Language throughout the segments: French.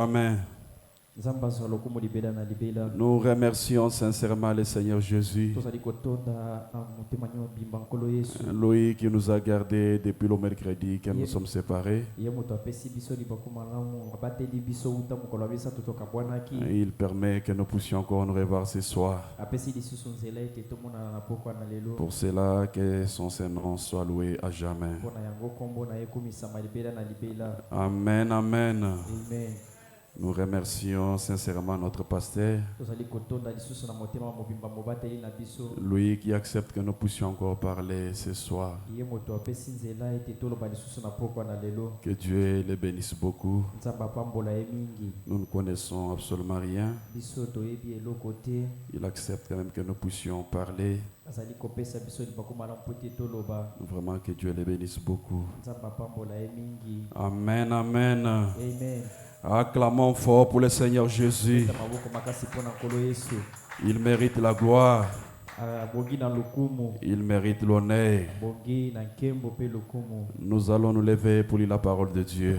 Amen. Nous remercions sincèrement le Seigneur Jésus, lui qui nous a gardés depuis le mercredi que nous sommes séparés. Il permet que nous puissions encore nous revoir ce soir. Pour cela, que son Saint-Nom soit loué à jamais. Amen, amen. Amen. Nous remercions sincèrement notre pasteur, lui qui accepte que nous puissions encore parler ce soir. Que Dieu le bénisse beaucoup. Nous ne connaissons absolument rien. Il accepte quand même que nous puissions parler. Vraiment que Dieu le bénisse beaucoup. Amen, amen. Amen. Acclamons fort pour le Seigneur Jésus. Il mérite la gloire. Il mérite l'honneur. Nous allons nous lever pour lire la parole de Dieu.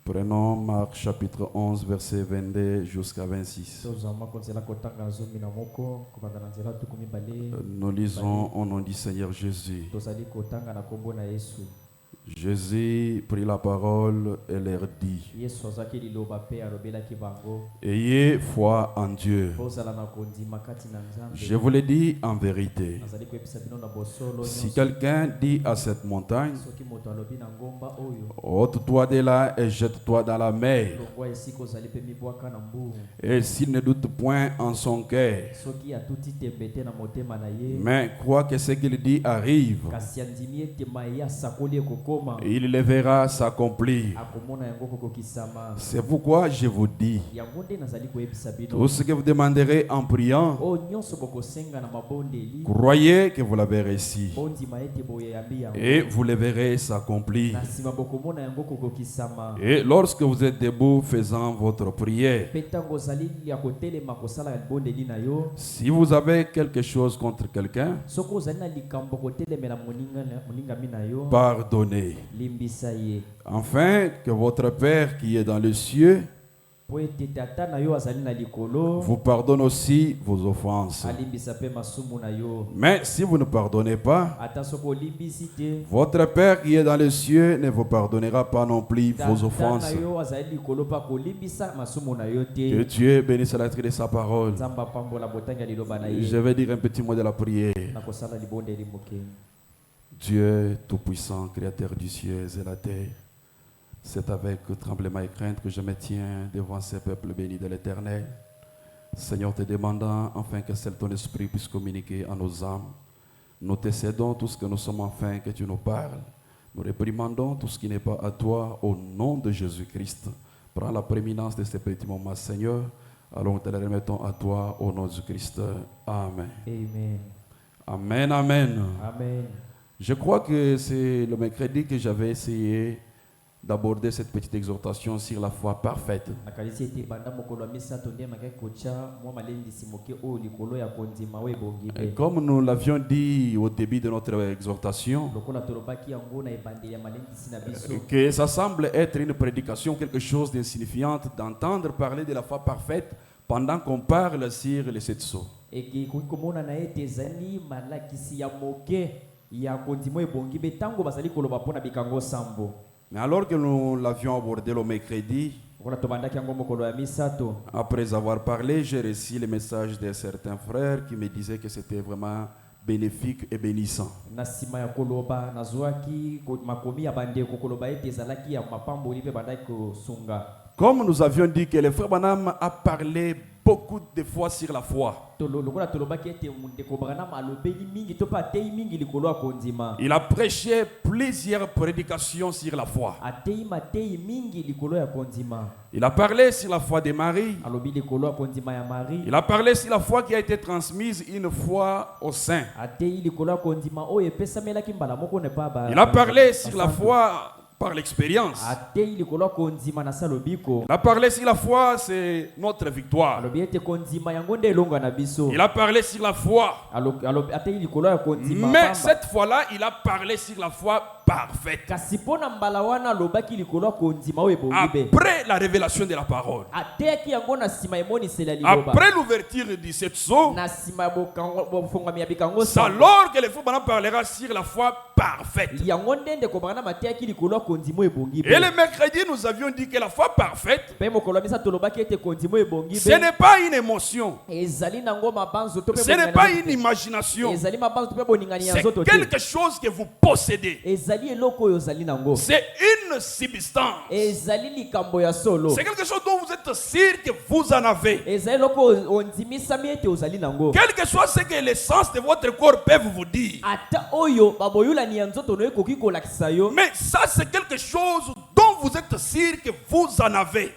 Prenons Marc chapitre 11, verset 22 jusqu'à 26. Nous lisons au nom du Seigneur Jésus. Jésus prit la parole et leur dit: Ayez foi en Dieu. Je vous le dis en vérité. Si quelqu'un dit à cette montagne: ôte-toi de là et jette-toi dans la mer, et s'il ne doute point en son cœur, mais croit que ce qu'il dit arrive, il le verra s'accomplir. C'est pourquoi je vous dis, tout ce que vous demanderez en priant, croyez que vous l'avez reçu, et vous le verrez s'accomplir. Et lorsque vous êtes debout faisant votre prière, si vous avez quelque chose contre quelqu'un, pardonnez, afin que votre Père qui est dans les cieux vous pardonne aussi vos offenses. Mais si vous ne pardonnez pas, votre Père qui est dans les cieux ne vous pardonnera pas non plus vos offenses. Que Dieu bénisse la lecture de sa parole. Je vais dire un petit mot de la prière. Dieu Tout-Puissant, Créateur du ciel et la terre, c'est avec tremblement et crainte que je me tiens devant ce peuple béni de l'Éternel. Seigneur, te demandant afin que seul ton esprit puisse communiquer à nos âmes. Nous te cédons tout ce que nous sommes afin que tu nous parles. Nous réprimandons tout ce qui n'est pas à toi au nom de Jésus-Christ. Prends la prééminence de ce petit moment, Seigneur. Alors nous te le remettons à toi au nom de Christ. Amen. Amen. Amen, amen. Amen. Je crois que c'est le mercredi que j'avais essayé d'aborder cette petite exhortation sur la foi parfaite. Et comme nous l'avions dit au début de notre exhortation, que ça semble être une prédication, quelque chose d'insignifiant d'entendre parler de la foi parfaite pendant qu'on parle sur les 7 sceaux. Mais alors que nous l'avions abordé le mercredi, après avoir parlé, j'ai reçu le message de certains frères qui me disaient que c'était vraiment bénéfique et bénissant. Comme nous avions dit que le frère Branham a parlé beaucoup de fois sur la foi. Il a prêché plusieurs prédications sur la foi. Il a parlé sur la foi de Marie. Il a parlé sur la foi qui a été transmise une fois au sein. Il a parlé sur la foi par l'expérience. Il a parlé sur la foi, c'est notre victoire. Il a parlé sur la foi. Mais cette fois-là, il a parlé sur la foi parfaite. Après la révélation de la parole. Après l'ouverture de cette sceau. C'est alors que le frère Branham parlera sur la foi parfaite. Et le mercredi, nous avions dit que la foi parfaite, ce n'est pas une émotion. Ce n'est pas une imagination. C'est quelque chose que vous possédez. C'est une substance. C'est quelque chose dont vous êtes sûr que vous en avez. Quel que soit ce que les sens de votre corps peuvent vous dire. Mais ça, c'est quelque chose dont vous êtes sûr que vous en avez.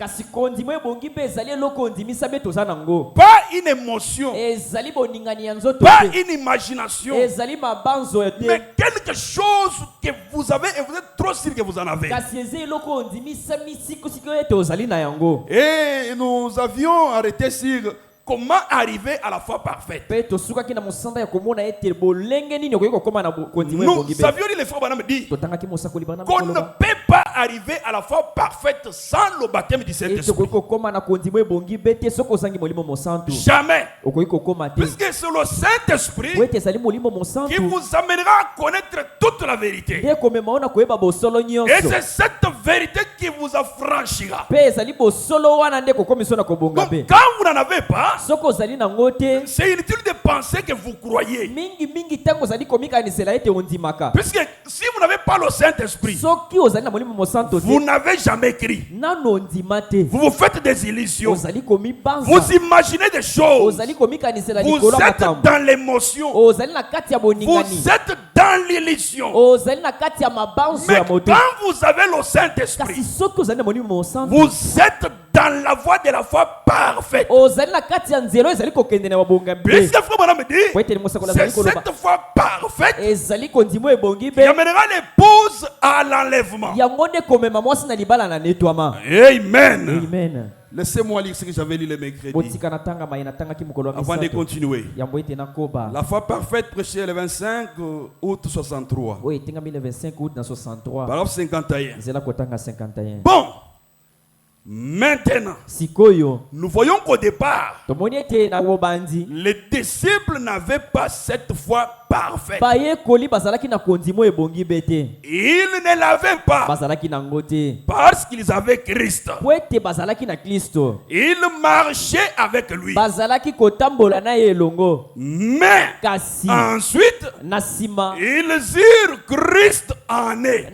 Pas une émotion. Pas une imagination. Mais quelque chose que vous avez et vous êtes trop sûr que vous en avez. Et nous avions arrêté sur comment arriver à la foi parfaite. Nous avions dit, les frères Branham dit qu'on ne peut pas arriver à la foi parfaite sans le baptême du Saint-Esprit. Jamais. Puisque c'est le Saint-Esprit qui vous amènera à connaître toute la vérité. Et c'est cette vérité qui vous affranchira. Donc quand vous n'en avez pas, c'est inutile de penser que vous croyez. Puisque si vous n'avez pas le Saint-Esprit, vous n'avez jamais écrit. Vous vous faites des illusions. Vous imaginez des choses. Vous êtes dans l'émotion. Vous êtes dans l'illusion. Mais quand vous avez le Saint-Esprit, vous êtes dans la voie de la foi parfaite. Puisque frère Branham me dit, c'est cette foi parfaite qui amènera l'épouse à l'enlèvement. Amen. Laissez-moi lire ce que j'avais lu le mercredi avant de continuer. La foi parfaite prêchée le 25 août 63. Paragraphe 51. Bon. Maintenant, nous voyons qu'au départ, les disciples n'avaient pas cette foi parfaite. Ils ne l'avaient pas parce qu'ils avaient Christ. Ils marchaient avec lui. Mais ensuite, ils eurent Christ en eux.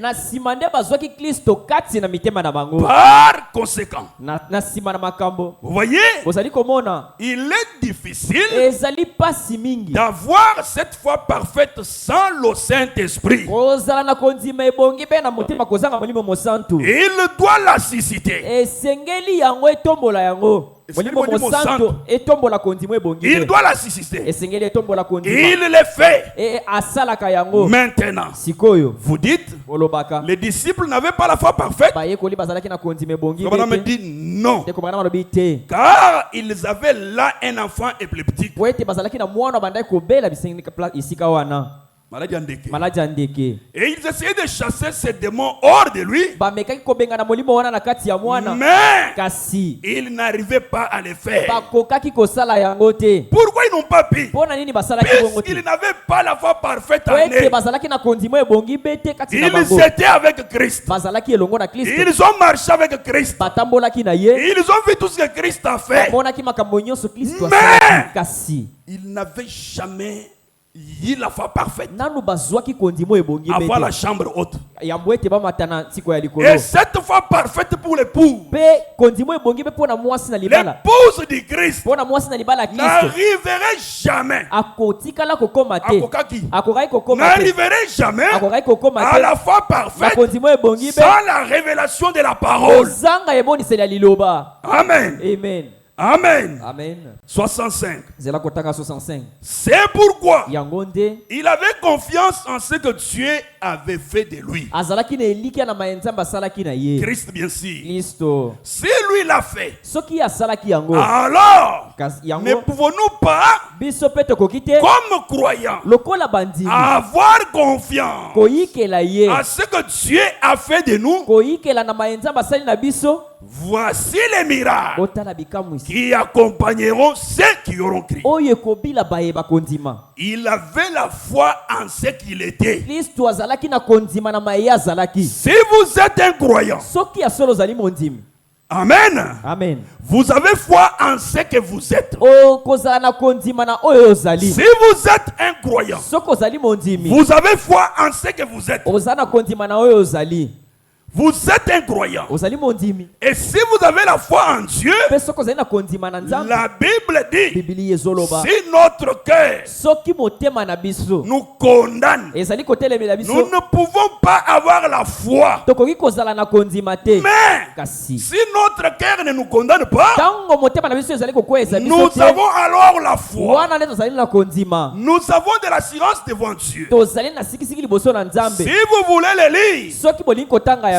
Par conséquent, vous voyez, il est difficile d'avoir cette foi parfaite sans le Saint-Esprit. Il doit la susciter. Il doit la susciter. Il le fait. Maintenant, vous dites, les disciples n'avaient pas la foi parfaite. On me dit non. Car ils avaient là un enfant épileptique. Maladie andeke. Et ils essayaient de chasser ces démons hors de lui. Mais ils n'arrivaient pas à le faire. Pourquoi ils n'ont pas pu? Puisqu'ils n'avaient pas la foi parfaite en eux. Ils étaient avec Christ. Ils ont marché avec Christ. Ils ont vu tout ce que Christ a fait. Mais ils n'avaient jamais il la foi parfaite. Avoir la chambre haute. Et cette foi parfaite pour l'époux. L'épouse du Christ n'arriverait jamais. N'arriverait jamais à la foi parfaite sans la révélation de la parole. Amen. Amen. Amen. Amen. 65. 65. C'est pourquoi il avait confiance en ce que Dieu avait fait de lui. Christ, bien sûr. Si lui l'a fait, alors ne pouvons-nous pas, comme croyants, avoir confiance à ce que Dieu a fait de nous? Voici les miracles qui accompagneront ceux qui auront crié. Il avait la foi en ce qu'il était. Si vous êtes un croyant, Amen. Amen. Vous avez foi en ce que vous êtes. Si vous êtes un croyant, vous avez foi en ce que vous êtes. Vous êtes un croyant. Et si vous avez la foi en Dieu, la Bible dit, si notre cœur nous condamne, nous ne pouvons pas avoir la foi. Mais si notre cœur ne nous condamne pas, nous avons alors la foi. Nous avons de l'assurance devant Dieu. Si vous voulez le lire,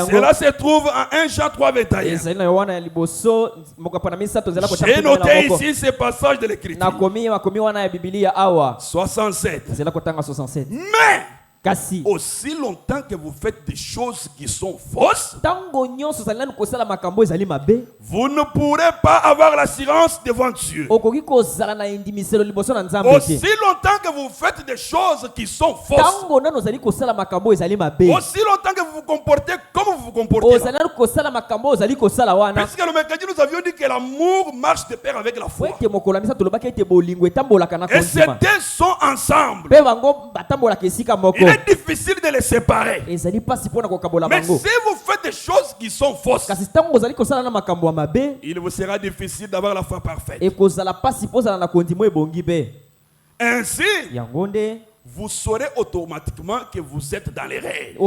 cela se trouve en 1 Jean 3, 21. J'ai noté ici ce passage de l'Écriture. 67. Mais aussi longtemps que vous faites des choses qui sont fausses, vous ne pourrez pas avoir l'assurance devant Dieu. Aussi longtemps que vous faites des choses qui sont fausses, aussi longtemps que vous vous comportez comme vous vous comportez là. Puisque le mercredi nous avions dit que l'amour marche de pair avec la foi. Et ces deux sont ensemble. Il est difficile de les séparer. Mais si vous faites des choses qui sont fausses, il vous sera difficile d'avoir la foi parfaite. Ainsi, vous saurez automatiquement que vous êtes dans les règles.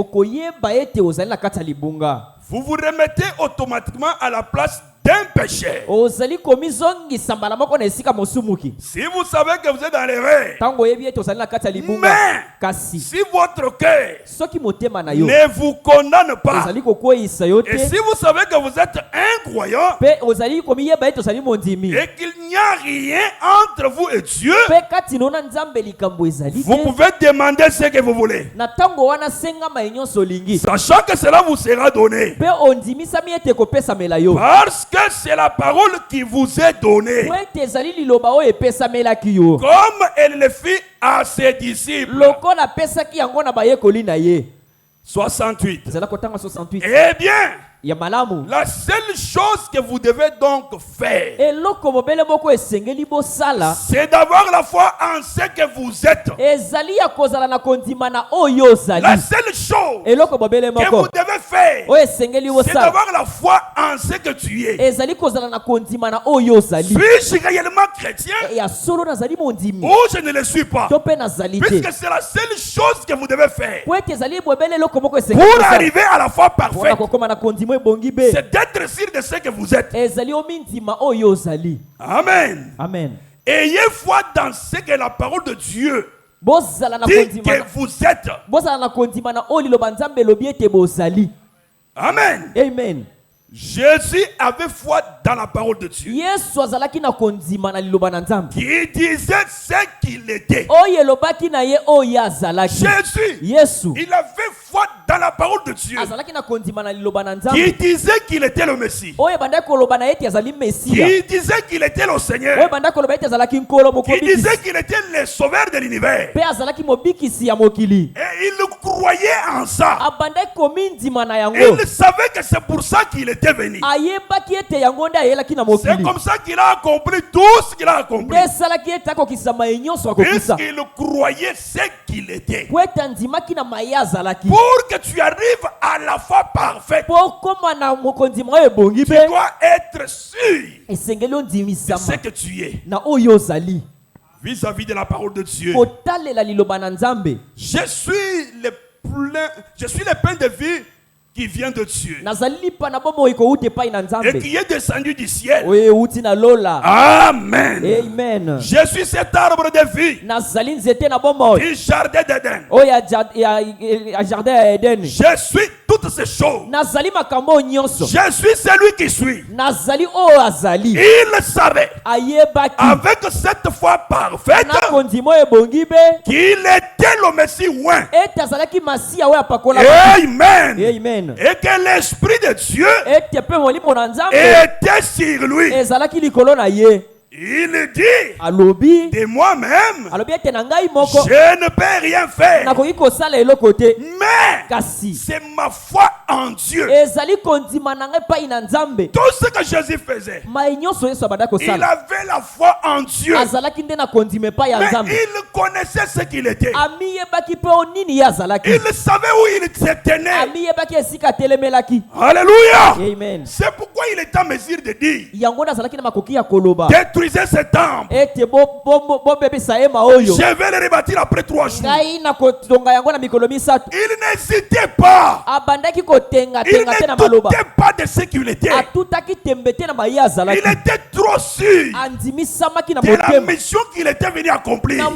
Vous vous remettez automatiquement à la place d'un péché. Si vous savez que vous êtes dans les règles, mais si votre cœur ne vous condamne pas, et si vous savez que vous êtes un croyant et qu'il n'y a rien entre vous et Dieu, vous pouvez demander ce que vous voulez, sachant que cela vous sera donné, parce que c'est la parole qui vous est donnée, comme elle le fit à ses disciples. 68. Eh bien, la seule chose que vous devez donc faire, c'est d'avoir la foi en ce que vous êtes. La seule chose que vous devez faire, c'est d'avoir la foi en ce que tu es. Suis-je réellement chrétien ou je ne le suis pas? Puisque c'est la seule chose que vous devez faire pour arriver à la foi parfaite, c'est d'être sûr de ce que vous êtes. Amen. Amen. Ayez foi dans ce que la parole de Dieu dit que vous êtes. Amen. Amen. Jésus avait foi dans la parole de Dieu, qui disait ce qu'il était. Jésus, il avait foi dans la parole de Dieu, qui disait qu'il était le Messie, qui disait qu'il était le Seigneur, qui disait qu'il était le sauveur de l'univers. Et il croyait en ça. Il savait que c'est pour ça qu'il était venu. C'est comme ça qu'il a accompli tout ce qu'il a accompli, puisqu'il croyait ce qu'il était. Pour que tu arrives à la foi parfaite, tu dois être sûr de ce que tu es vis-à-vis de la parole de Dieu. Je suis le pain de vie qui vient de Dieu et qui est descendu du ciel. Amen. Amen. Je suis cet arbre de vie du jardin d'Éden. Je suis toutes ces choses. Je suis celui qui suis. Il savait avec cette foi parfaite qu'il était le Messie oint. Amen. Amen. Et que l'Esprit de Dieu était sur lui. Il dit de moi-même, je ne peux rien faire. Mais c'est ma foi en Dieu. Tout ce que Jésus faisait, il avait la foi en Dieu. Mais il connaissait ce qu'il était. Il savait où il se tenait. Alléluia. Amen. C'est pourquoi il est en mesure de dire, détruisez ce temple. Je vais le rebâtir après 3 jours. Il n'hésitait pas. Il ne doutait pas de ce qu'il était. Il était trop sûr de la mission qu'il était venu accomplir.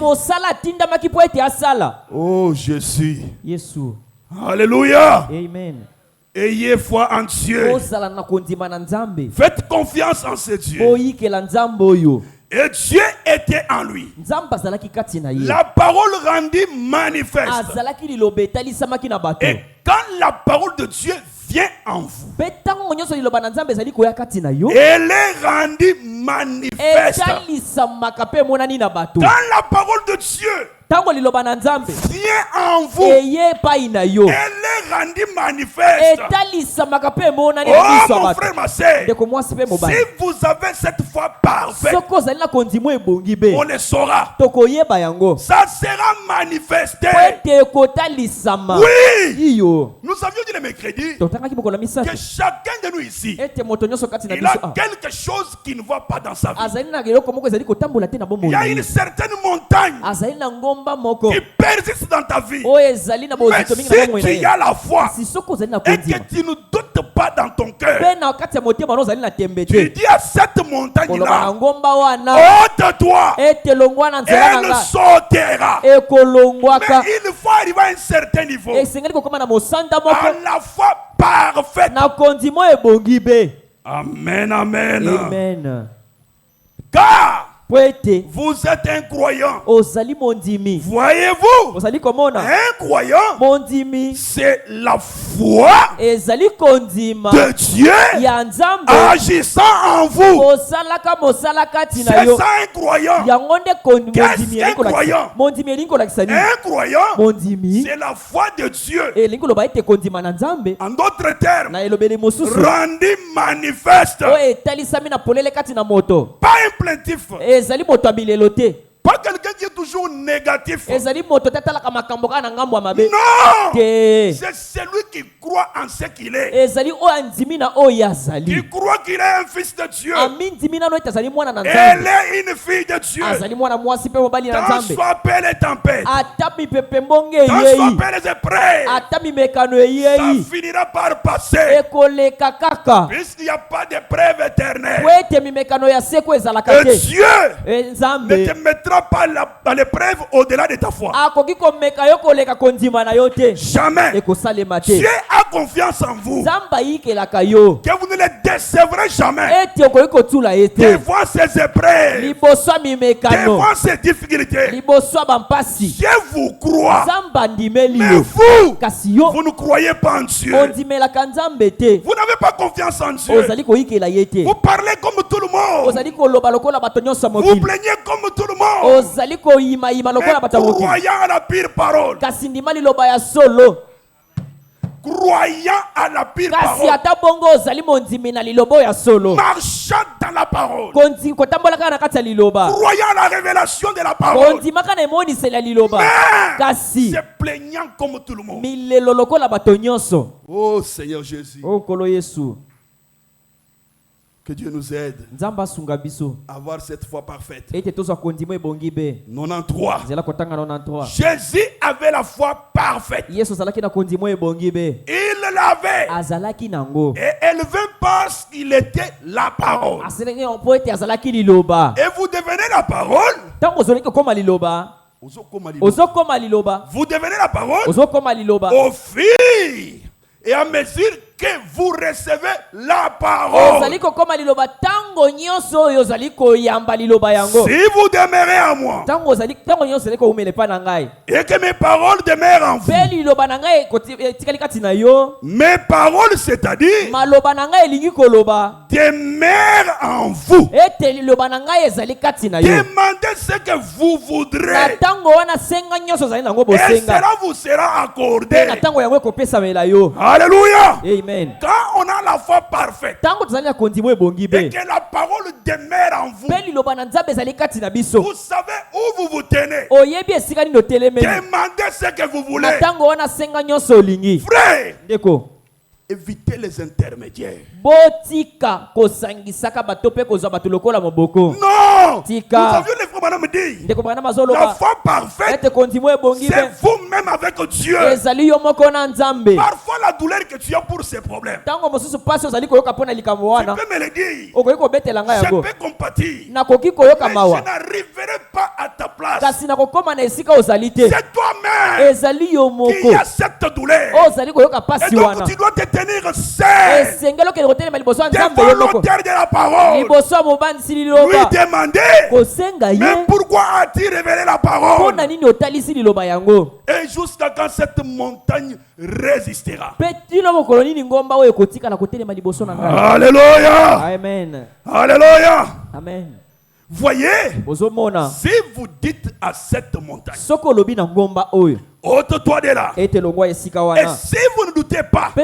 Oh Jésus. Alléluia. Amen. Ayez foi en Dieu. Faites confiance en ce Dieu. Et Dieu était en lui. La parole rendit manifeste. Et quand la parole de Dieu vient en vous, elle est rendue manifeste. Quand la parole de Dieu vient en vous, elle est rendue manifeste. Oh mon frère, ma soeur, si vous avez cette foi parfaite, on le saura. Ça sera manifesté. Oui. Nous avions dit le mercredi que chacun de nous ici, il a quelque chose qui ne va pas dans sa vie. Il y a une certaine montagne qui persiste dans ta vie. Mais si tu as la foi et que tu ne doutes pas dans ton cœur, tu dis à cette montagne-là, ôte-toi, elle sautera. Mais il faut arriver à un certain niveau, à la foi parfaite. Amen, amen. Amen. Car vous êtes un croyant. Voyez-vous, un croyant, c'est la foi de Dieu agissant en vous. C'est ça un croyant. Qu'est-ce qu'un croyant? Un croyant, c'est la foi de Dieu. En d'autres termes, rendu manifeste. Pas un plaintif. Pas quelqu'un qui est toujours négatif. Non, c'est celui qui croit en ce qu'il est. Qui croit qu'il est un fils de Dieu. Elle est une fille de Dieu. Tant soit paix les tempêtes, tant soit paix les épreuves, ça finira par passer. Puisqu'il n'y a pas d'épreuve éternelle. Et Dieu ne te mettra pas à l'épreuve au-delà de ta foi. Jamais. Dieu a confiance en vous, que vous ne le décevrez jamais devant ces épreuves, devant ces difficultés. Dieu vous croit, mais vous ne croyez pas en Dieu. Vous n'avez pas confiance en Dieu. Vous parlez comme tout le monde. Vous plaignez comme tout le monde. Mais croyant à la pire parole. Croyant à la pire parole. Marchant dans la parole. Croyant à la révélation de la parole. Mais se plaignant comme tout le monde. Oh Seigneur Jésus. Que Dieu nous aide à avoir cette foi parfaite. 93. Jésus avait la foi parfaite. Il l'avait. Et élevé parce qu'il était la parole. Et vous devenez la parole. Vous devenez la parole au fil et à mesure que vous recevez la parole. Si vous demeurez en moi et que mes paroles demeurent en vous, mes paroles, c'est-à-dire demeurent en vous. Demandez ce que vous voudrez et cela vous sera accordé. Alléluia. Amen. Quand on a la foi parfaite et que la parole demeure en vous, vous savez où vous vous tenez. Demandez ce que vous voulez. Frère, évitez les intermédiaires. Non, nous avions les frères Branham dit, la foi parfaite, c'est vous-même avec Dieu. Parfois la douleur que tu as pour ces problèmes, tu peux me le dire, je peux compatir, mais je n'arriverai pas à ta place. C'est toi-même qui as cette douleur, et donc tu dois te tenir seul devant l'auteur de la parole, lui demander, mais pourquoi as-tu révélé la parole? Et jusqu'à quand cette montagne résistera? Alléluia. Amen. Alléluia. Amen. Voyez, si vous dites à cette montagne, ôte-toi de là, et si vous ne doutez pas, mais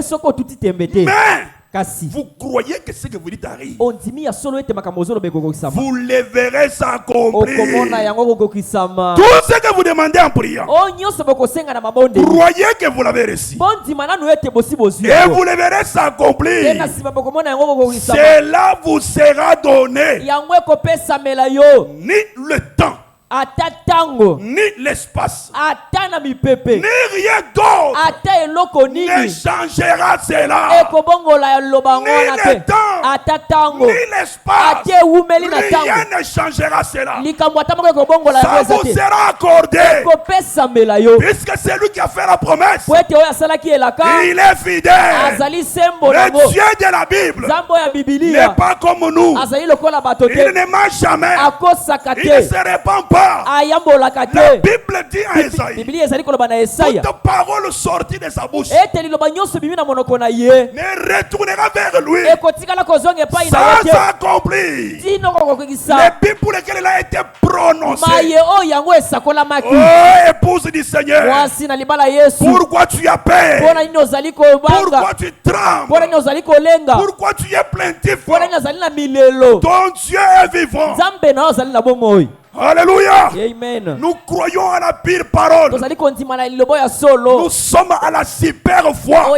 vous croyez que ce que vous dites arrive, vous le verrez s'accomplir. Tout ce que vous demandez en priant, croyez que vous l'avez reçu, et vous le verrez s'accomplir. Cela vous sera donné. Ni le temps, ni l'espace, ni rien d'autre ne changera cela. Ni le temps, ni l'espace, rien ne changera cela. Ça vous sera accordé, puisque c'est lui qui a fait la promesse. Il est fidèle. Le Dieu de la Bible n'est pas comme nous. Il ne ment jamais. Il ne se répand pas. La Bible dit à Esaïe, toute parole sortie de sa bouche ne retournera vers lui sans accomplir les buts pour lesquels elle a été prononcée. Oh, épouse du Seigneur, pourquoi tu as peur? Pourquoi tu trembles? Pourquoi tu es plaintif? Ton Dieu est vivant. Alléluia. Amen. Nous croyons à la pire parole. Nous sommes à la super foi. Où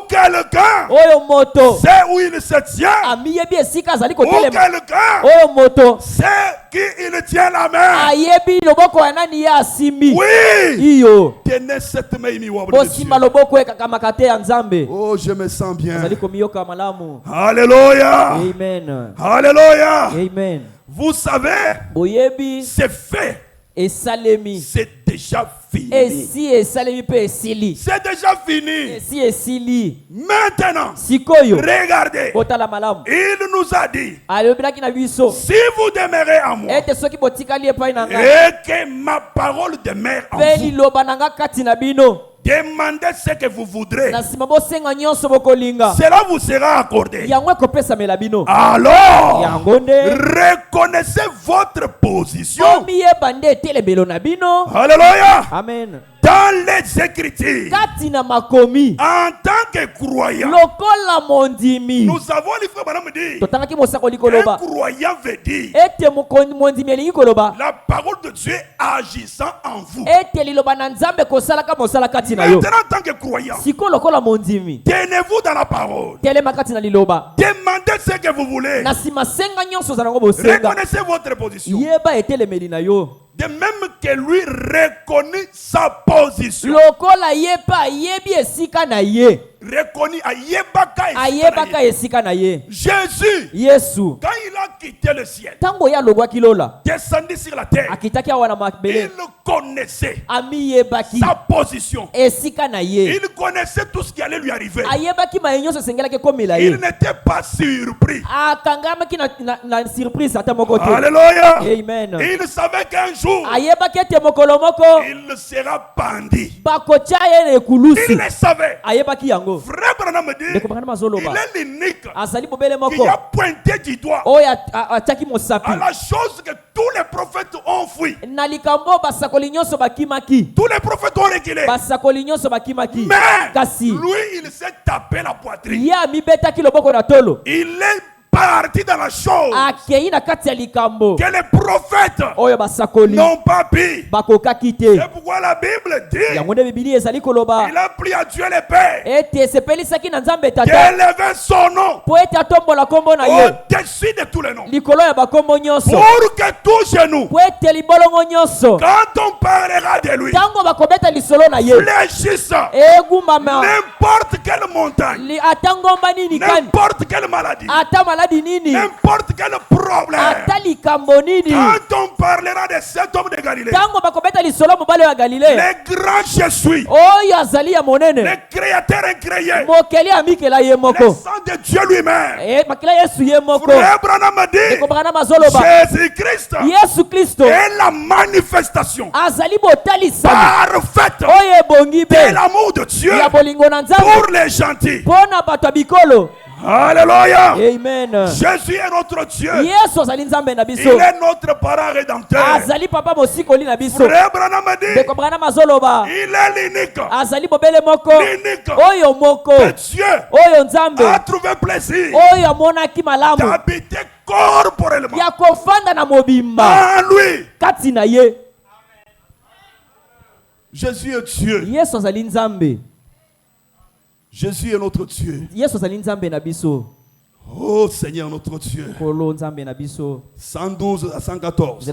quelqu'un sait où il se tient. Où quelqu'un sait qui il tient la main. Oui. Tenez cette main immuable de Dieu. Oh, je me sens bien. Alléluia. Amen. Alléluia. Amen. Vous savez, c'est fait. C'est déjà fini. C'est déjà fini. Maintenant, regardez. Il nous a dit, si vous demeurez en moi, et que ma parole demeure en vous, demandez ce que vous voudrez, cela vous sera accordé. Alors, reconnaissez votre position. Alléluia. Amen. Dans les Écritures, en tant que croyant, nous avons les frères Branham dit, un croyant veut dire la parole de Dieu agissant en vous. Maintenant, en tant que croyant, tenez-vous dans la parole. Demandez ce que vous voulez. Reconnaissez votre position. De même que lui reconnaît sa position. Lokola yepa yebi esika na ye. Reconnu ayebaka esika na ye. Jésus, Yesu, quand il a quitté le ciel, tango ya logwa kilola, descendu sur la terre, akitaki awana makbele, il connaissait ami yebaki sa position. esika na ye. Il connaissait tout ce qui allait lui arriver. Ayebaki mayenyoso sengelaki komela ye. Il n'était pas surpris. Akangamaki na surprise ata moko te. Alléluia. Amen. Il savait qu'un jour, ayebaki ete mokolo moko il sera pendu. bakotia ye na ekulusu. Il le savait. Ayebaki yango. Frère Branham dit, il est l'unique qui a pointé du doigt à la chose que tous les prophètes ont fui. Tous les prophètes ont reculé. Mais lui, il s'est tapé la poitrine. Il est parti dans la chose que les prophètes n'ont pas pu. C'est pourquoi la Bible dit il a pris à Dieu le Père d'élever son nom au-dessus de tous les noms, pour que tous genou, quand on parlera de lui, fléchisse n'importe quelle montagne, n'importe quelle maladie, n'importe quel problème. Quand on parlera de cet homme de Galilée, le grand je suis, le créateur incréé, le sang de Dieu lui-même, Frère Branham dit, Jésus-Christ est la manifestation parfaite de l'amour de Dieu pour les gentils. Alléluia. Amen. Jésus est notre Dieu. Il est notre parent rédempteur. Frère Branham dit, il est l'unique. Que Dieu a trouvé plaisir d'habiter corporellement en lui. Jésus est Dieu. Jésus est notre Dieu. Oh Seigneur notre Dieu. 112 à 114.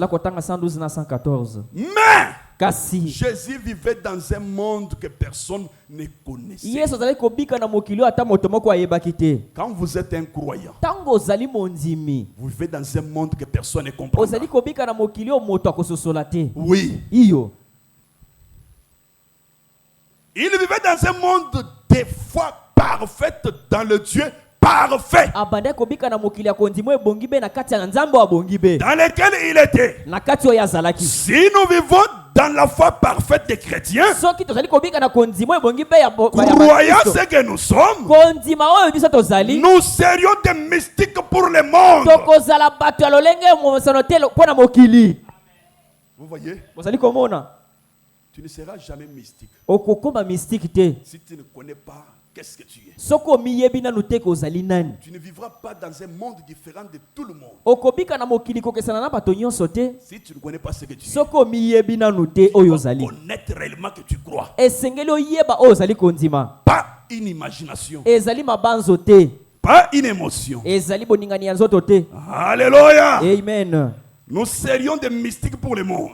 Mais Jésus vivait dans un monde que personne ne connaissait. Quand vous êtes un croyant, vous vivez dans un monde que personne ne comprend. Oui. Il vivait dans un monde des fois parfait dans le Dieu parfait dans lequel il était. Si nous vivons dans la foi parfaite des chrétiens, croyant ce que nous sommes, nous serions des mystiques pour le monde. Vous voyez? Tu ne seras jamais mystique si tu ne connais pas qu'est-ce que tu es. Tu ne vivras pas dans un monde différent de tout le monde si tu ne connais pas ce que tu es. Tu dois connaître réellement que tu crois. Pas une imagination, pas une émotion. Alléluia. Amen. Nous serions des mystiques pour le monde.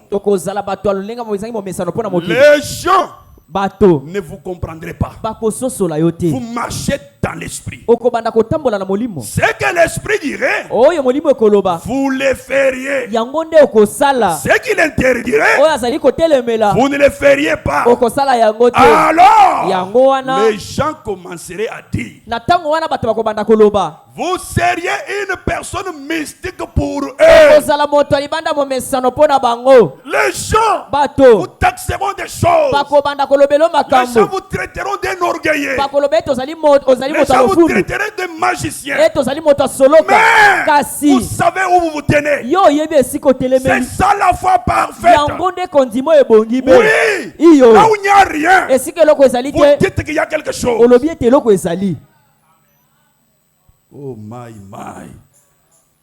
Les gens ne vous comprendraient pas. Vous marchez dans l'esprit. Ce que l'esprit dirait, vous le feriez. Ce qu'il interdirait, vous ne le feriez pas. Alors, les gens commenceraient à dire, vous seriez une personne mystique pour eux. Les gens vous taxeront des choses. Les gens vous traiteront d'enorgueillés. Les gens vous traiteront de magiciens. Mais vous savez où vous vous tenez. C'est ça la foi parfaite. Oui. Là où il n'y a rien, vous dites qu'il y a quelque chose. Oh my.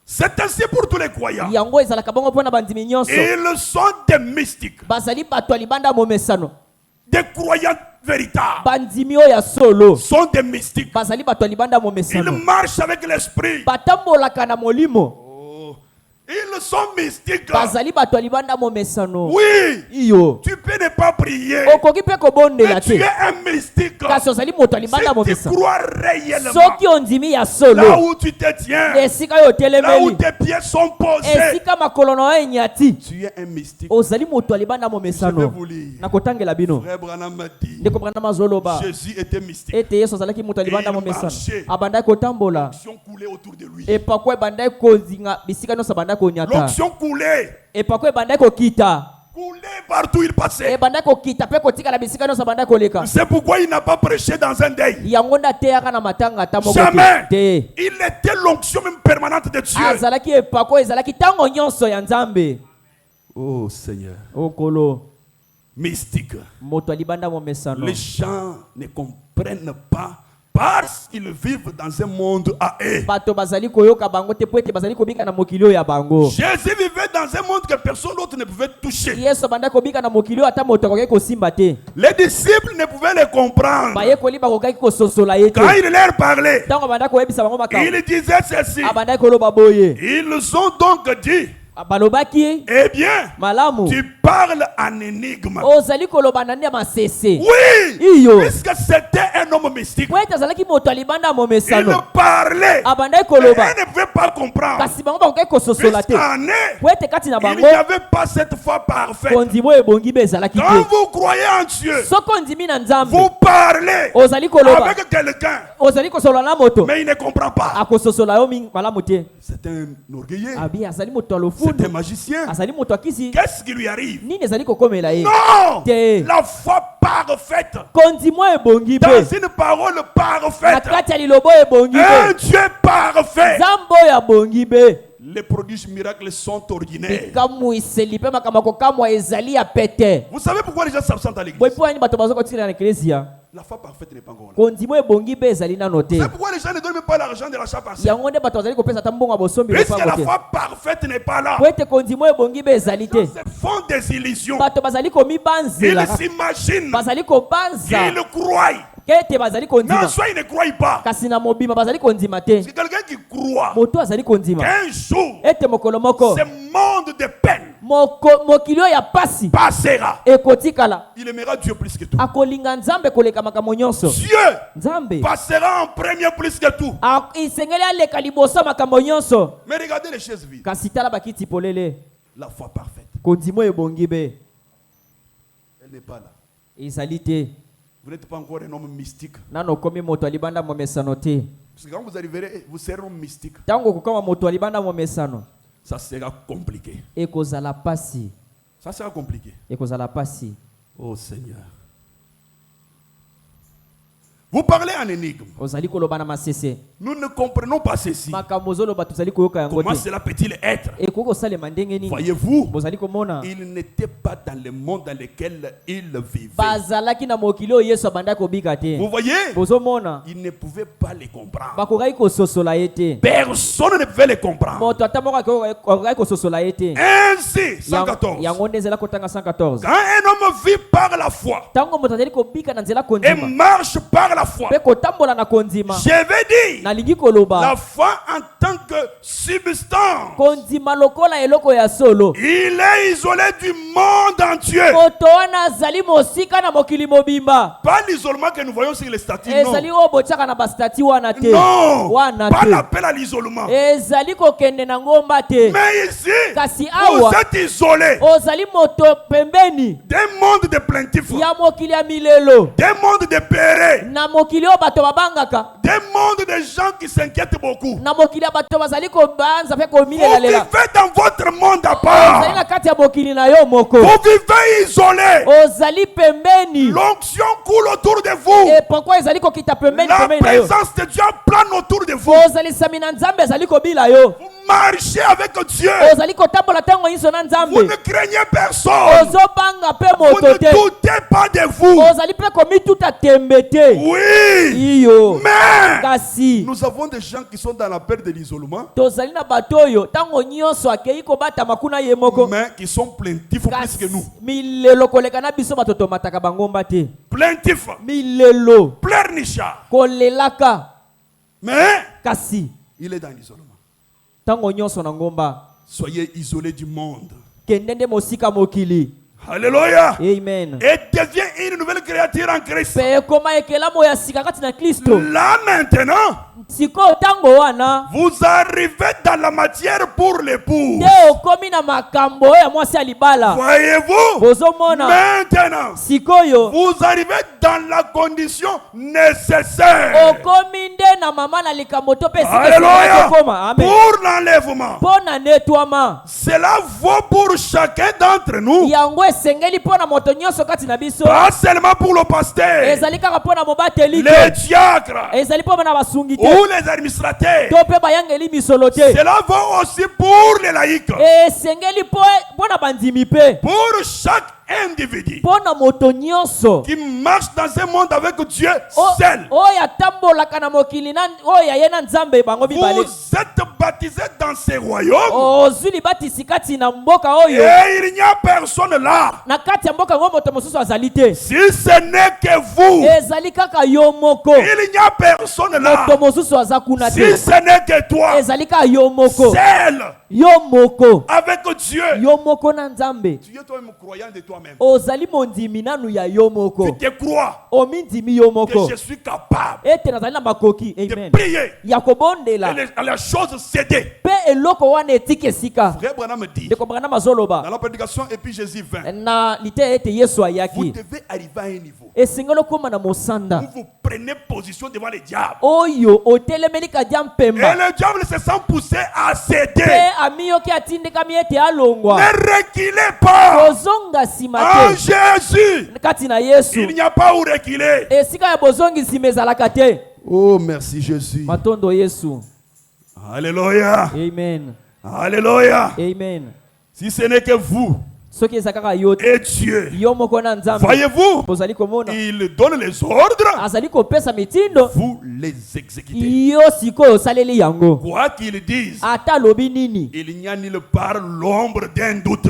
C'est ainsi pour tous les croyants. Ils sont des mystiques. Des croyants véritables sont des mystiques. Ils marchent avec l'esprit. Ils sont mystiques. Oui. Tu peux ne pas prier. Mais tu es un mystique. Si tu crois réellement là où tu te tiens, là où tes pieds sont posés, tu es un mystique. Je vais vous lire. Frère Branham m'a dit, Jésus était mystique. Et il marchait. L'onction coulait autour de lui. L'onction coulait. Coulait partout il passait. C'est pourquoi il n'a pas prêché dans un deuil. Jamais. Il était l'onction même permanente de Dieu. Oh Seigneur. Mystique. Les gens ne comprennent pas parce qu'ils vivent dans un monde à eux. Jésus vivait dans un monde que personne d'autre ne pouvait toucher. Les disciples ne pouvaient les comprendre. Quand il leur parlait, il disait ceci. Ils ont donc dit, eh bien, tu parles en énigme. Oui, puisque c'était un homme mystique. Il parlait, mais il ne pouvait pas comprendre. Puisqu'en eux, il n'y avait pas cette foi parfaite. Quand vous croyez en Dieu, vous parlez avec quelqu'un, mais il ne comprend pas. C'est un orgueilleux. C'est un magicien. Qu'est-ce qui lui arrive? Non! La foi parfaite. Dans une parole parfaite. Un Dieu parfait. Les prodiges miracles sont ordinaires. Vous savez pourquoi les gens s'absentent à l'église? La foi parfaite n'est pas encore là. C'est pourquoi les gens ne donnent même pas l'argent de l'achat partiel. Puisque la foi parfaite n'est pas là. Ils se font des illusions. Ils s'imaginent. Ils croient. Non, soit ils ne croient pas. C'est quelqu'un qui croit qu'un jour, ce monde de peine passera. Il aimera Dieu plus que tout. Dieu passera en premier plus que tout. Mais regardez les chaises vides. La foi parfaite. Elle n'est pas là. Vous n'êtes pas encore un homme mystique. Parce que quand vous arriverez, vous serez un homme mystique. Ça sera compliqué. Ça sera compliqué. Oh Seigneur. Vous parlez en énigme. Nous ne comprenons pas ceci. Comment cela peut-il être? Voyez-vous, il n'était pas dans le monde dans lequel il vivait. Vous voyez, il ne pouvait pas les comprendre. Personne ne pouvait les comprendre. Ainsi, 114. Quand un homme vit par la foi et marche par la foi, je vais dire la foi en tant que substance. Il est isolé du monde entier. Pas l'isolement que nous voyons sur les statues. Non. Non. Pas l'appel à l'isolement. Mais ici, vous êtes isolé d'un monde de plaintifs, d'un monde de pérés, d'un monde de gens qui s'inquiètent beaucoup. Vous vivez dans votre monde à part. Vous vivez isolé. L'onction coule autour de vous. La présence de Dieu plane autour de vous. Vous marchez avec Dieu. Vous ne craignez personne. Vous ne doutez pas de vous. Oui. Mais nous avons des gens qui sont dans la peur de l'isolement, mais qui sont plaintifs plus que nous. Plaintifs. Pleurnichards. Mais il est dans l'isolement. Soyez isolés du monde. Alléluia. Amen. Et devient une nouvelle créature en Christ. Là maintenant, vous arrivez dans la matière pour l'épouse. Voyez-vous? Maintenant, vous arrivez dans la condition nécessaire. Alléluia. Pour l'enlèvement. Cela vaut pour chacun d'entre nous. Pas seulement pour le pasteur, les diacres ou les administrateurs. Cela vaut aussi pour les laïcs. Pour chaque individu qui marche dans un monde avec Dieu seul. Vous êtes baptisés dans ces royaumes. Et il n'y a personne là. Si ce n'est que vous, il n'y a personne là. Si ce n'est que toi, seul avec Dieu. Tu es toi-même croyant de toi-même. Tu te crois que je suis capable de prier et la chose céder. Frère Branham dit dans la prédication et puis Jésus vint, vous devez arriver à un niveau où vous prenez position devant le diable et le diable se sent poussé à céder. Ne reculez pas. En Jésus, il n'y a pas où reculer. Oh, merci Jésus. Alléluia. Amen. Alléluia. Amen. Si ce n'est que vous et Dieu, voyez-vous, il donne les ordres, vous les exécutez. Quoi qu'il dise, il n'y a nulle part l'ombre d'un doute.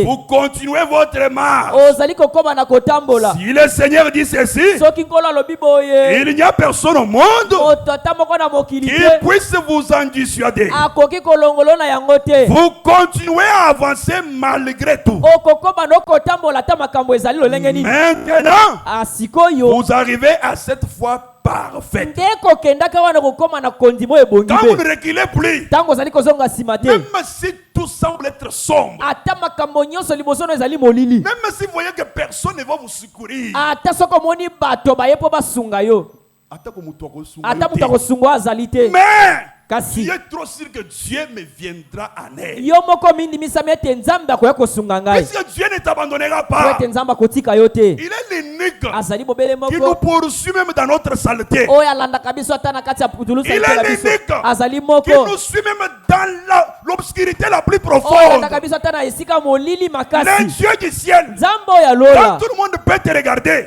Vous continuez votre marche. Si le Seigneur dit ceci, il n'y a personne au monde qui puisse vous en dissuader. Vous continuez à avancer malgré tout. Maintenant, vous arrivez à cette foi parfaite. Quand vous ne reculez plus, même si tout semble être sombre, même si vous voyez que personne ne va vous secourir, mais tu es trop sûr que Dieu me viendra en aide. Puisque Dieu ne t'abandonnera pas. Il est l'unique qui nous poursuit même dans notre saleté. Il est l'unique qui nous suit même dans l'obscurité la plus profonde. Le Dieu du ciel, quand tout le monde peut te regarder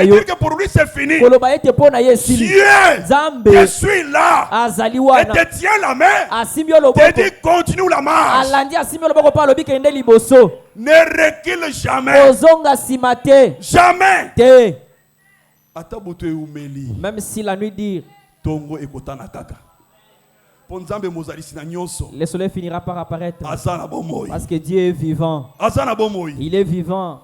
et dire que pour lui c'est fini, Dieu, je suis là et te tient la main, te dit continue la marche. Ne recule jamais. Jamais. Même si la nuit dit, le soleil finira par apparaître. Parce que Dieu est vivant. Il est vivant.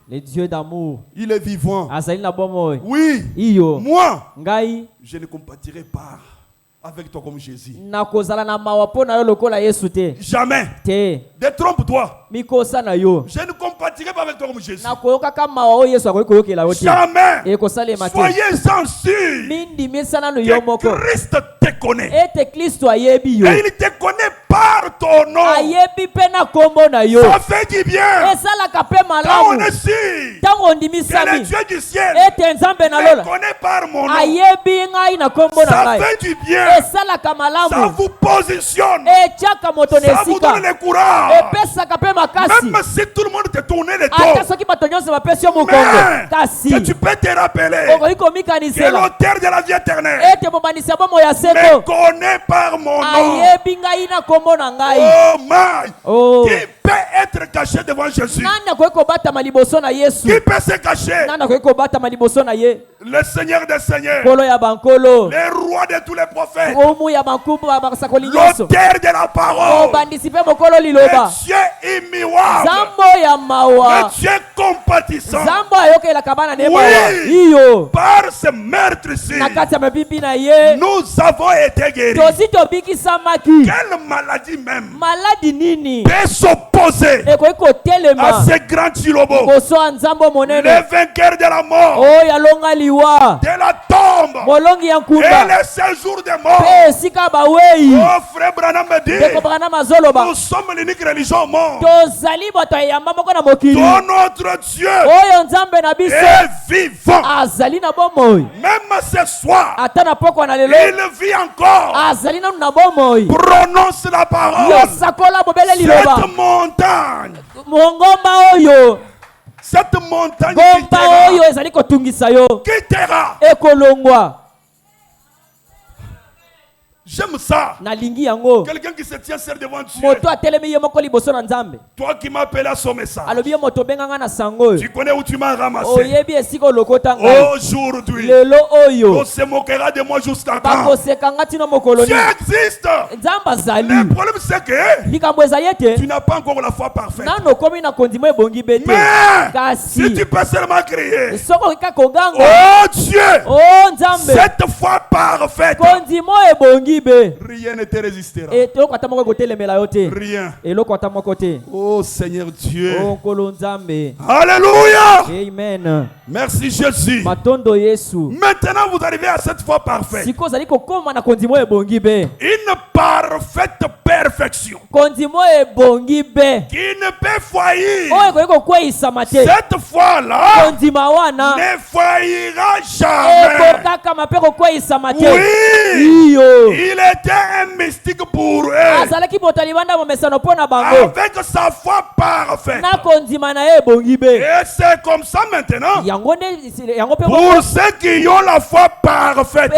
Le Dieu d'amour. Il est vivant. Oui. Moi, je ne compatirai pas avec toi comme Jésus. Jamais. Détrompe-toi. Je ne compatirai pas avec toi comme Jésus. Jamais. Soyez sensibles que Christ te connaît. Et il te connaît par ton nom. Ça fait du bien. Quand on est sûr que le Dieu du ciel me connaît par mon nom, ça fait du bien. Ça vous positionne. Ça vous donne le courage. Même si tout le monde te tourne le dos, mais que tu peux te rappeler que l'auteur de la vie éternelle me me connaît par mon nom. Oh my. Qui peut être caché devant Jésus? Qui peut se cacher? Le Seigneur des Seigneurs, le roi de tous les prophètes, l'auteur de la parole, le Dieu immuable, le Dieu compatissant. Oui, par ce meurtre-ci, nous avons été guéris. Quelle maladie même peut s'opposer à ce grand Chilobo, le vainqueur de la mort, de la tombe et le séjour des morts? Oh frère Branham me dit, nous sommes l'unique religion au monde dont notre Dieu est vivant. Même ce soir, il vit encore. Prononce la parole. Cette montagne quittera. J'aime ça. Quelqu'un qui se tient seul devant Dieu. Toi qui m'as appelé à son message. Tu connais où tu m'as ramassé. Aujourd'hui, on se moquera de moi jusqu'à quand? Dieu existe. Le problème c'est que tu n'as pas encore la foi parfaite. Mais si tu peux seulement crier, oh Dieu, cette foi parfaite, rien ne te résistera. Rien. Oh Seigneur Dieu. Alléluia. Amen. Merci Jésus. Maintenant vous arrivez à cette foi parfaite. Une parfaite perfection qui ne peut faillir. Cette foi-là ne faillira jamais. Oui, il était un mystique pour eux. Avec sa foi parfaite. Et c'est comme ça maintenant pour ceux qui ont la foi parfaite.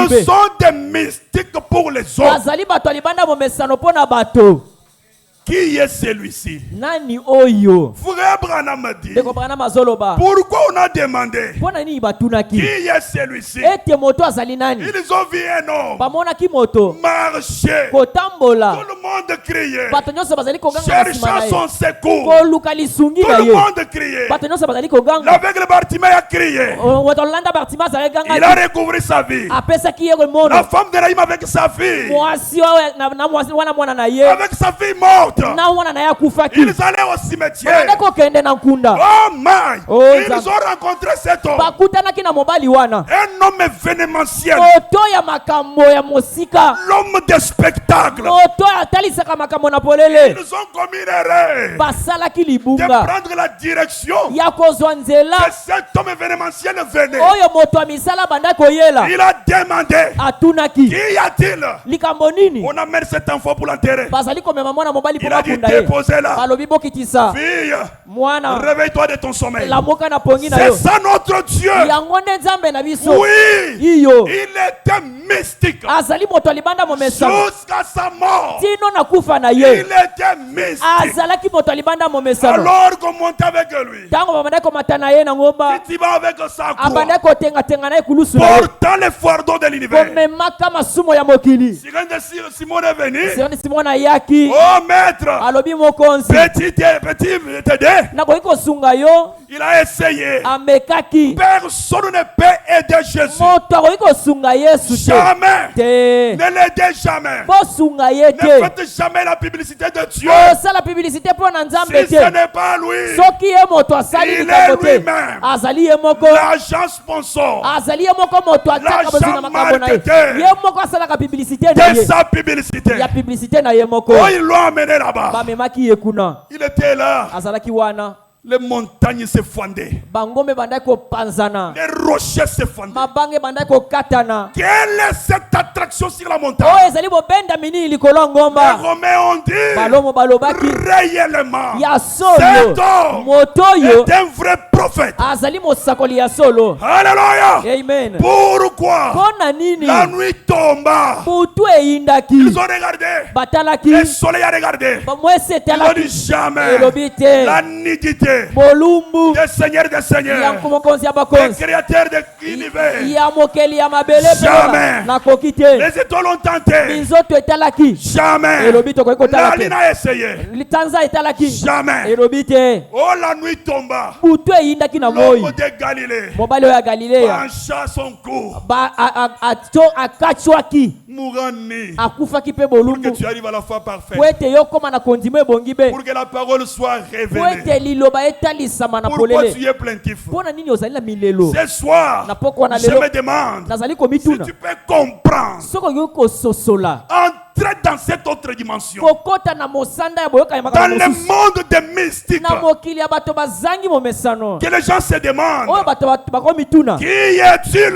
Ils sont des mystiques pour les autres. Qui est celui-ci? Frère Branham a dit, pourquoi on a demandé qui est celui-ci? Ils ont vu un homme marcher, tout le monde criait, cherchant son secours, tout le monde criait. L'aveugle Bartimée a crié, il a recouvert sa vie. La femme de Naïm avec sa fille, avec sa fille morte, ils allaient au cimetière. Oh my! Ils ont rencontré cet homme, un homme événementiel, l'homme de spectacle. Ils ont commis une erreur de prendre la direction que cet homme événementiel venait. Il a demandé, qui y a-t-il? On amène cet enfant pour l'enterrer. Il a dit, déposez-la. Fille, réveille-toi de ton sommeil. C'est ça notre Dieu. Oui, il était mystique. Jusqu'à sa mort, il était mystique. Alors qu'on monte avec lui, tu vas avec sa croix, portant les fardeaux de l'univers. Simon est venu. Oh maître, petit t'aider. Il a essayé. Personne ne peut aider Jésus. Jamais. Ne l'aidez jamais. Ne faites jamais la publicité de Dieu. Si ce n'est pas lui, il est lui-même l'agent sponsor, l'agent marketeur de sa publicité. Oh, ils l'ont amené là-bas. Il était là. Les montagnes se fendaient. Les rochers se fendaient. Quelle est cette attraction sur la montagne? Les Romains ont dit réellement cet homme est un vrai prophète. Alléluia. Amen. Pourquoi la nuit tomba? Ils ont regardé. Le soleil a regardé. Ils ont dit jamais la nudité des seigneurs des seigneurs, des créateurs de l'univers. Jamais. Les étoiles ont tenté. Jamais. La lune a essayé. Jamais. Oh, la nuit tomba. L'homme de Galilée pencha son cou. Mourant né. Pour que tu arrives à la foi parfaite. Pour que la parole soit révélée. Pourquoi tu es plaintif? Ce soir, je me demande si tu peux comprendre. Entrer dans cette autre dimension. Dans le monde des mystiques. Que les gens se demandent. Qui est-il?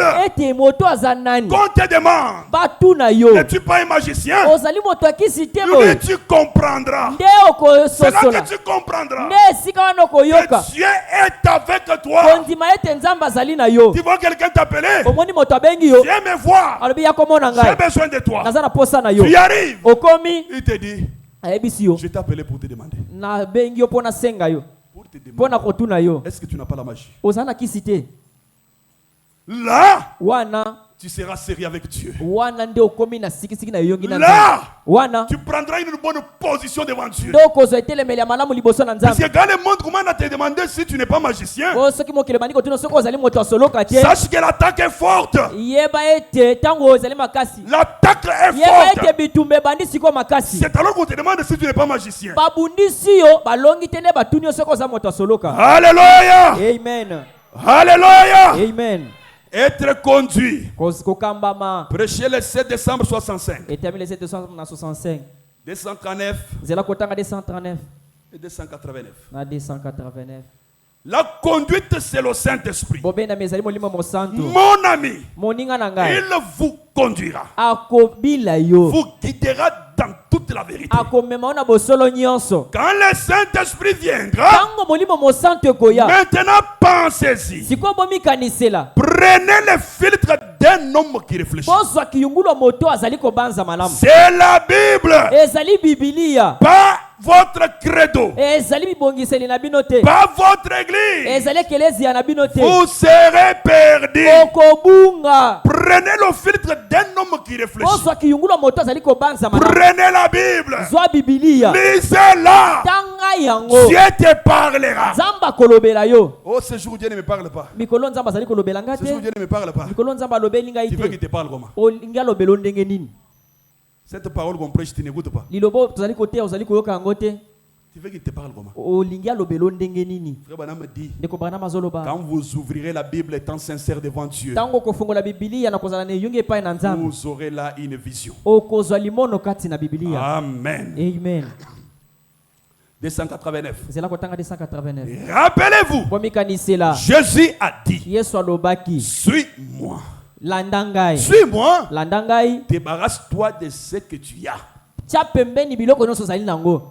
Qu'on te demande. N'es-tu pas un magicien? Lui, tu comprendras. C'est là que tu comprendras que Dieu est avec toi. Tu vois quelqu'un t'appeler. Viens me voir. J'ai besoin de toi. Tu arrives. Il te dit, je t'ai appelé pour te demander. Pour te demander. Est-ce que tu n'as pas la magie? Là, tu seras sérieux avec Dieu. Là, tu prendras une bonne position devant Dieu. Parce que quand le monde commence à te demander si tu n'es pas magicien, sache que l'attaque est forte. L'attaque est forte. C'est alors qu'on te demande si tu n'es pas magicien. Alléluia. Amen. Alléluia. Amen. Être conduit. Prêcher le 7 décembre 65. 239 et 289. La conduite, c'est le Saint-Esprit. Mon ami, il vous conduira. Vous guidera dans toute la vérité. Quand le Saint-Esprit viendra, maintenant pensez-y. Prenez le filtre d'un homme qui réfléchit. C'est la Bible. Pas votre credo. Pas votre église. Vous serez perdus. Prenez le filtre d'un homme qui réfléchit. Prenez la Bible. Lisez-la. Dieu te parlera. Oh, ce jour Dieu ne me parle pas. Ce jour Dieu ne me parle pas. Tu veux qu'il te parle comment? Cette parole qu'on prêche, tu n'écoutes pas. Tu veux qu'il te parle comment? Frère Branham dit, quand vous ouvrirez la Bible étant sincère devant Dieu, vous aurez là une vision. Amen. Amen. 289. 289. Rappelez-vous, Jésus a dit, suis-moi. Suis-moi. Débarrasse-toi de ce que tu as.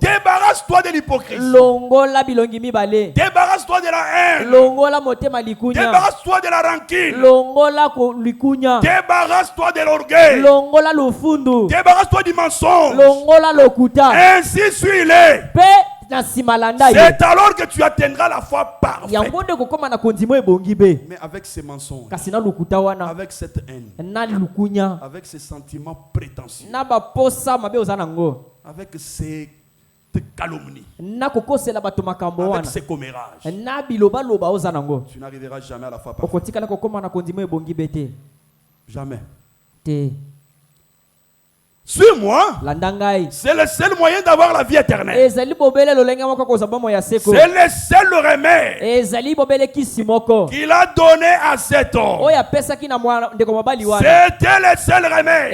Débarrasse-toi de l'hypocrisie. Débarrasse-toi de la haine. Débarrasse-toi de la rancune. Débarrasse-toi de l'orgueil. Débarrasse-toi du mensonge. Ainsi suis-le. C'est alors que tu atteindras la foi parfaite. Mais avec ces mensonges, avec cette haine, avec ces sentiments prétentieux, avec ces calomnies, avec ces commérages, tu n'arriveras jamais à la foi parfaite. Jamais. Suis-moi. C'est le seul moyen d'avoir la vie éternelle. C'est le seul remède qu'il a donné à cet homme. C'était le seul remède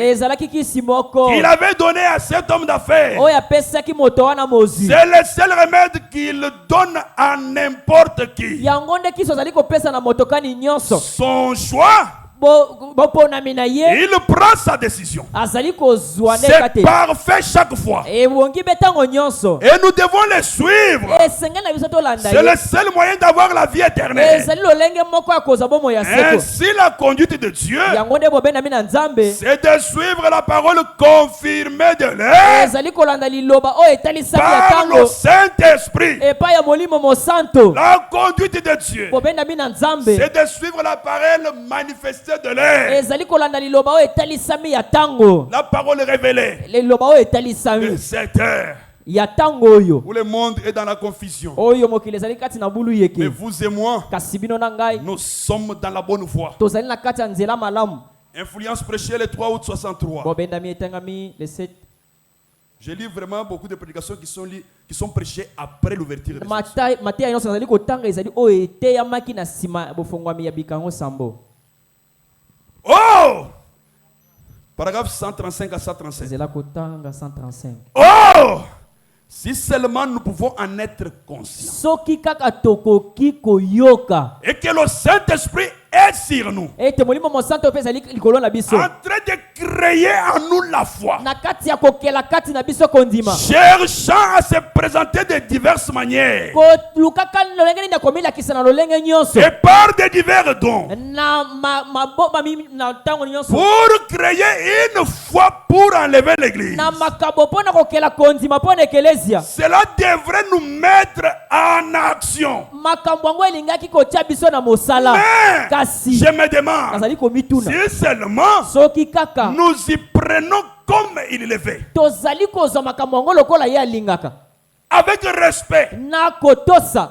qu'il avait donné à cet homme d'affaires. C'est le seul remède qu'il donne à n'importe qui. Son choix Il prend sa décision. C'est parfait chaque fois. Et nous devons les suivre. C'est le seul moyen d'avoir la vie éternelle. Ainsi, la conduite de Dieu, c'est de suivre la parole confirmée de l'air par le Saint-Esprit. La conduite de Dieu, c'est de suivre la parole manifestée de l'air. La parole révélée de cette heure où le monde est dans la confusion. Mais vous et moi, nous sommes dans la bonne voie. Influence prêchée le 3 août 63. Je lis vraiment beaucoup de prédications qui sont prêchées après l'ouverture des Oh! Paragraphe 135 à 137. Oh! Si seulement nous pouvons en être conscients. Et que le Saint-Esprit est sur nous. En train de créer en nous la foi. Cherchant à se présenter de diverses manières. Et par de divers dons. Pour créer une foi pour enlever l'église. Cela devrait nous mettre en action. Mais je me demande si seulement nous y prenons comme il le fait. Avec respect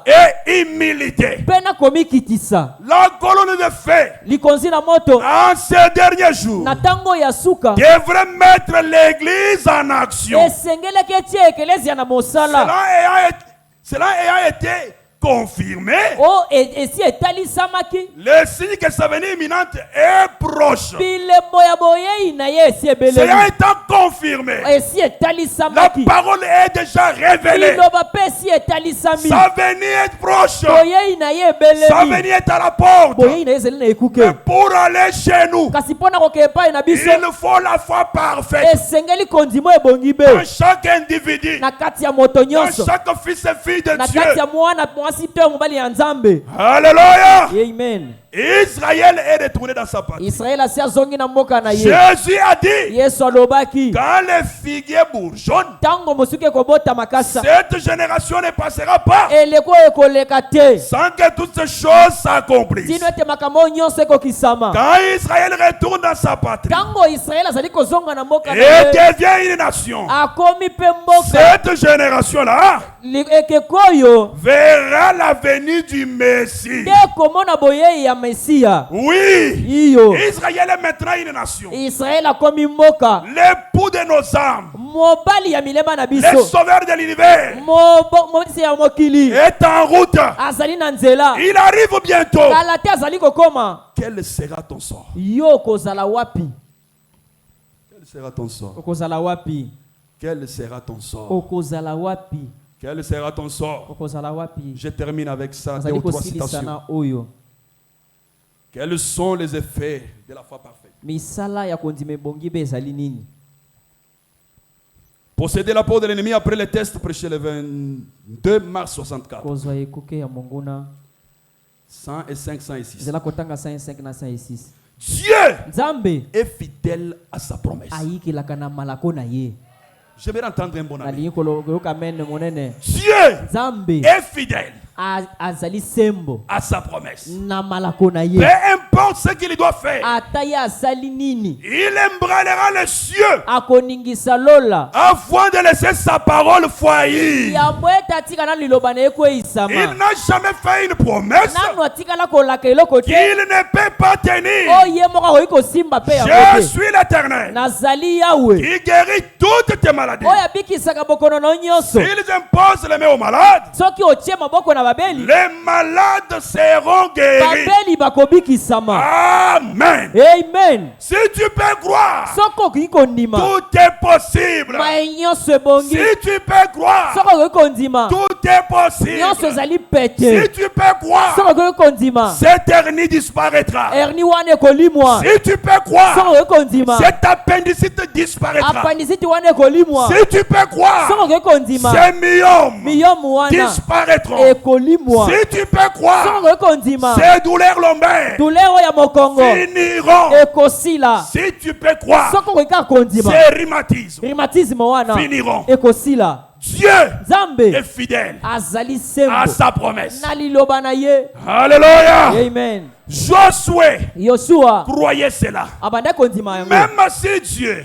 et humilité. La colonne de feu en ces derniers jours devrait mettre l'église en action. Cela ayant été confirmé, le signe que sa venue imminente est proche. Cela étant confirmé, la parole est déjà révélée. Sa venue est proche. Sa venue est à la porte. Mais pour aller chez nous, il faut la foi parfaite. Dans chaque individu, dans chaque fils et fille de Dieu. Alléluia. Amen. Israël est retourné dans sa patrie. Jésus a dit, quand les figuiers bourgeonnent, cette génération ne passera pas sans que toutes ces choses s'accomplissent. Quand Israël retourne dans sa patrie et devient une nation, cette génération-là verra la venue du Messie. Oui, Israël est maintenant une nation. L'époux de nos âmes, le sauveur de l'univers, est en route. Il arrive bientôt. Quel sera ton sort? Quel sera ton sort? Quel sera ton sort? Quel sera ton sort? Je termine avec ça. Deux ou trois citations. Quels sont les effets de la foi parfaite? Posséder la peau de l'ennemi après le test prêché le 22 mars 64. 105, 106. Dieu est fidèle à sa promesse. Je vais entendre un bon ami. Dieu est fidèle à sa promesse. Peu importe ce qu'il doit faire, il emballera les cieux avant de laisser sa parole faillir. Il n'a jamais fait une promesse qu'il ne peut pas tenir. Je suis l'Éternel qui guérit toutes tes maladies. S'ils imposent les mains aux malades, Les malades seront guéris. Amen. Amen. Si tu peux croire, tout est possible. Si tu peux croire, tout est possible. Si tu peux croire, cette hernie disparaîtra. Si tu peux croire, cette appendicite disparaîtra. Si tu peux croire, ces myomes disparaîtront. Si tu peux croire, ces douleurs lombaires finiront. Si tu peux croire, ces rhumatismes finiront. Dieu est fidèle à sa promesse. Alléluia. Amen. Josué croyait cela. Même si Dieu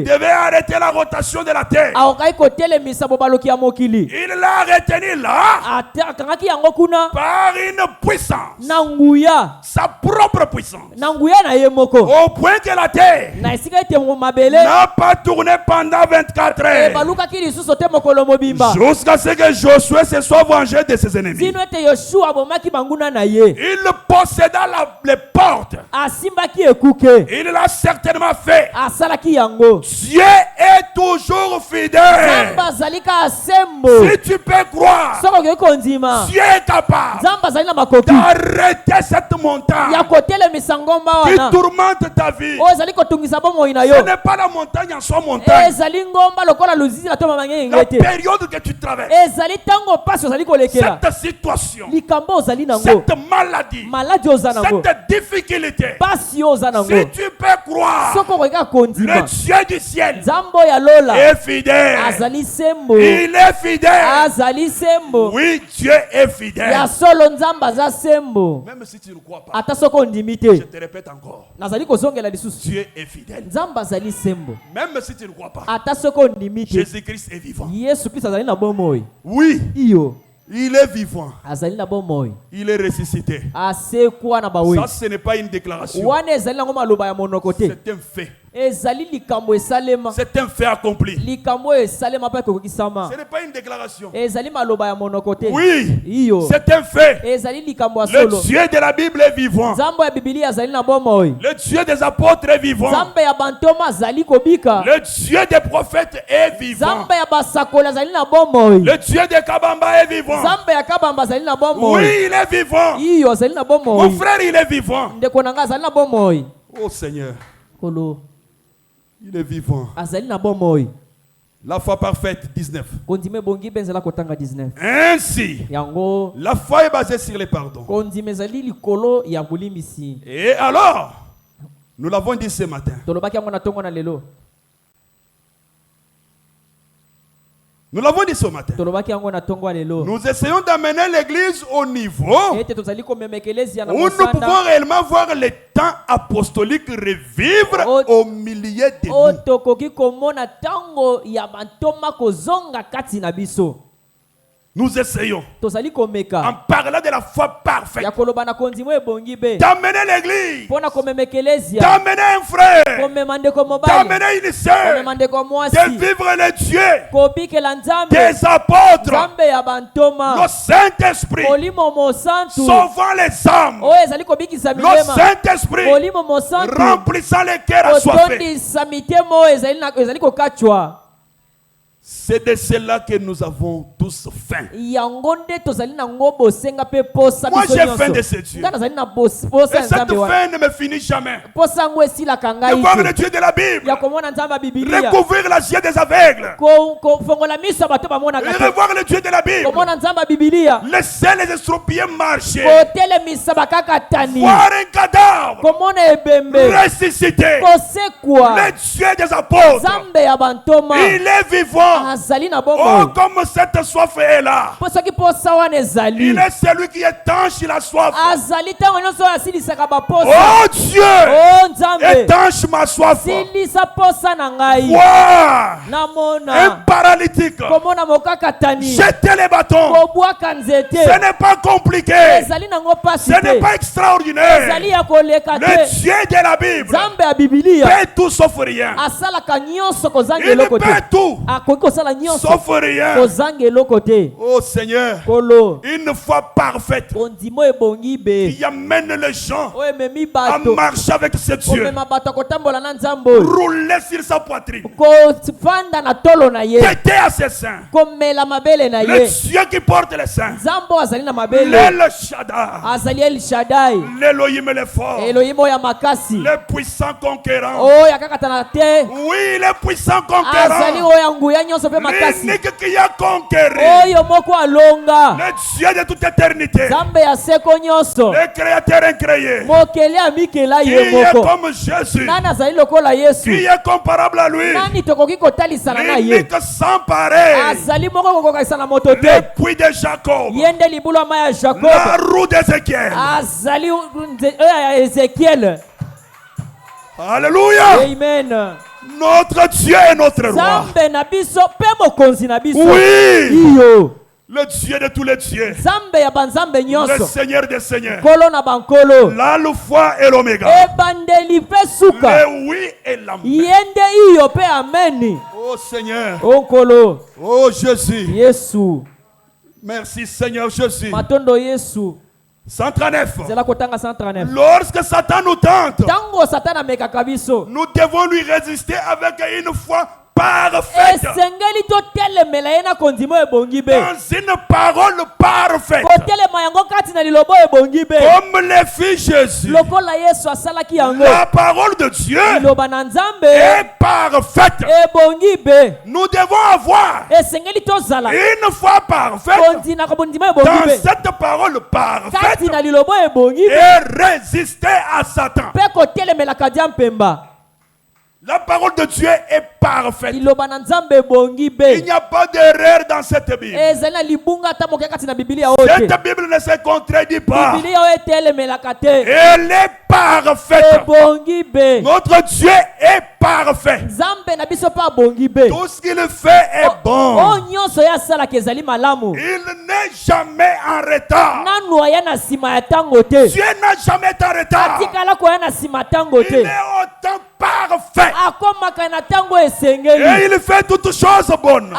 devait arrêter la rotation de la terre, il l'a retenu là par une puissance, sa propre puissance, au point que la terre n'a pas tourné pendant 24 heures jusqu'à ce que Josué se soit vengé de ses ennemis. Il posséda les portes. Il l'a certainement fait. Dieu est toujours fidèle. Si tu peux croire, Dieu est capable d'arrêter cette montagne qui tourmente ta vie. Ce n'est pas la montagne en soi montagne. La période que tu traverses, cette situation, cette maladie, cette difficulté, si tu peux croire, le Dieu du ciel est fidèle. Il est fidèle. Oui, Dieu est fidèle. Même si tu ne crois pas, je te répète encore, Dieu est fidèle. Même si tu ne crois pas, Jésus-Christ est vivant. Oui, il est vivant. Il est ressuscité. Ça, ce n'est pas une déclaration. C'est un fait. C'est un fait accompli. Ce n'est pas une déclaration. Oui, c'est un fait. Le Dieu de la Bible est vivant. Le Dieu des apôtres est vivant. Le Dieu des prophètes est vivant. Le Dieu de Kabamba est vivant. Oui, il est vivant. Mon frère, il est vivant. Oh Seigneur, il est vivant. La foi parfaite, 19. Ainsi, la foi est basée sur les pardons. Et alors, nous l'avons dit ce matin, nous essayons d'amener l'église au niveau où nous pouvons réellement voir les temps apostoliques revivre au milieu de nous. Nous essayons, en parlant de la foi parfaite, d'amener l'église, d'amener un frère, d'amener une sœur, de vivre le Dieu des apôtres, le Saint-Esprit, sauvant les âmes, le Saint-Esprit, remplissant les cœurs assoiffés. C'est de cela que nous avons tous faim. Moi, j'ai faim de ce Dieu. Et cette faim ne me finit jamais. De voir le Dieu de la Bible, recouvrir la yeux des aveugles, et revoir le Dieu de la Bible, laisser les estropiés marcher, voir un cadavre ressuscité, le Dieu des apôtres, il est vivant. Oh, comme cette soif est là. Il est celui qui étanche la soif. Oh Dieu, étanche ma soif. Voir un paralytique jeter les bâtons, ce n'est pas compliqué, ce n'est pas extraordinaire. Le Dieu de la Bible fait tout sauf rien. Il peut tout. sauf rien. Oh Seigneur, une foi parfaite qui amène les gens à marcher avec ce Dieu, rouler sur sa poitrine, péter à ses seins, le Dieu qui porte les seins, l'El Shaddai, l'Elohim le fort, le puissant conquérant, oui, le puissant conquérant, l'unique qui a conquéri, le Dieu de toute éternité, le créateur incréé, qui est comme Jésus, qui est comparable à lui, l'unique sans pareil, le puits de Jacob, la roue d'Ézéchiel. Alléluia. Amen. Notre Dieu est notre roi. Oui. Le Dieu de tous les dieux. Le Seigneur des seigneurs. L'alpha et l'oméga. Le oui et l'amen. Oh Seigneur. Oh Jésus. Merci Seigneur Jésus. 139. Lorsque Satan nous tente, nous devons lui résister avec une foi parfaite. Dans une parole parfaite. Comme les filles Jésus. La parole de Dieu est parfaite. Nous devons avoir une foi parfaite dans cette parole parfaite et résister à Satan. La parole de Dieu est parfaite. Il n'y a pas d'erreur dans cette Bible. Cette Bible ne se contredit pas. Elle est parfaite. Notre Dieu est parfait. Tout ce qu'il fait est bon. Il n'est jamais en retard. Dieu n'a jamais été en retard. Il est autant parfait. Et il fait toutes choses bonnes.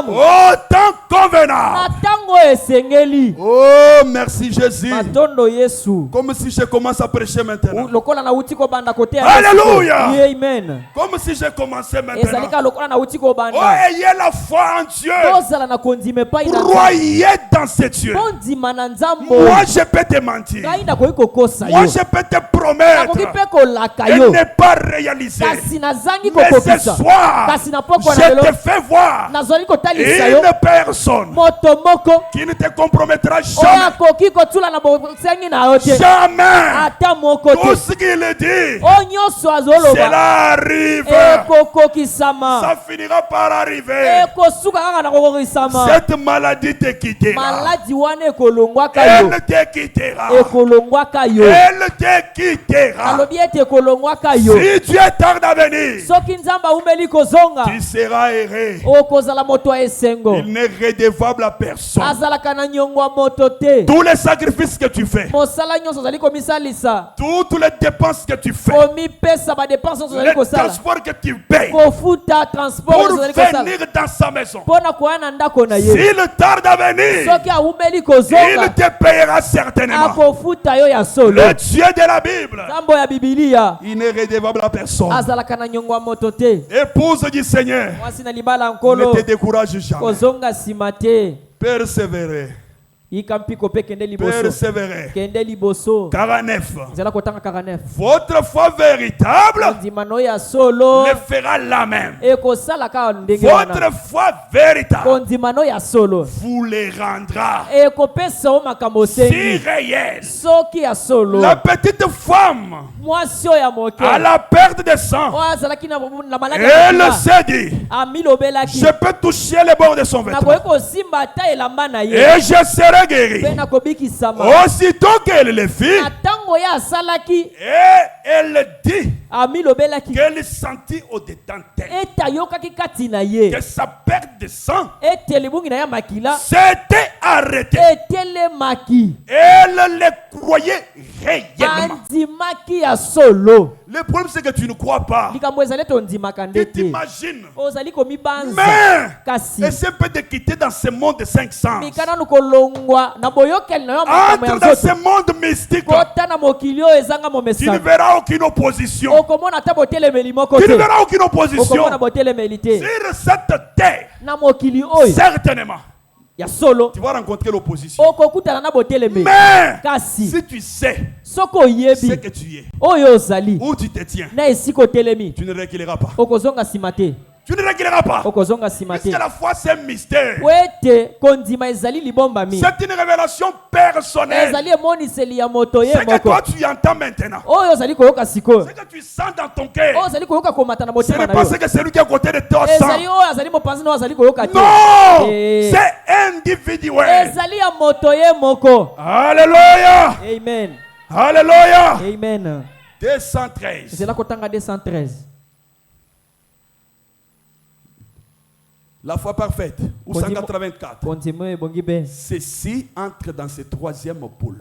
Autant convenable. Oh, merci Jésus. Comme si je commence à prêcher maintenant. Alléluia. Amen. Comme si je commençais maintenant. Oh, ayez la foi en Dieu. Croyez dans ce Dieu. Moi, je peux te mentir. Moi, je peux te promettre. Elle n'est pas réalisée. Mais ce soir, je te fais voir une personne qui ne te compromettra jamais. Jamais. Tout ce qu'il dit, cela arrive. Ça finira par arriver. Cette maladie te quittera. Elle te quittera. Elle te quittera. Si Dieu tarde à venir, tu seras erré. Il n'est redevable à personne. Tous les sacrifices que tu fais, toutes les dépenses que tu fais, les transports que tu payes pour venir dans sa maison, s'il tarde à venir, il te payera certainement. Le Dieu de la Bible, il n'est redevable à personne. Épouse du Seigneur, ne te décourage jamais. Persévérer. Persévérer. 49. Votre foi véritable le fera la même. Votre foi véritable vous les rendra si réelle. La petite femme à la perte de sang, elle s'est dit, je peux toucher les bords de son vêtement et je serai guéri. Aussitôt qu'elle le fit, Et elle dit qu'elle sentit au-dedans d'elle que sa perte de sang s'était arrêtée. Elle le croyait réellement. Le problème c'est que tu ne crois pas. Tu t'imagines. Mais essaie peut de quitter dans ce monde de 500. Entre dans ce monde mystique. Tu ne verras aucune opposition. Tu ne verras aucune opposition. Sur cette terre, certainement, tu vas rencontrer l'opposition. Mais si tu sais ce que tu es, où tu te tiens, tu ne reculeras pas. Tu ne régleras pas. Parce que la foi c'est un mystère. C'est une révélation personnelle. C'est que toi tu entends maintenant. C'est que tu sens dans ton cœur. Ce n'est pas ce que celui qui est à côté de toi sent. Non, c'est individuel. Alléluia. Amen. Alléluia. Amen. 213. La foi parfaite, ou 184. Ceci entre dans ce troisième pôle.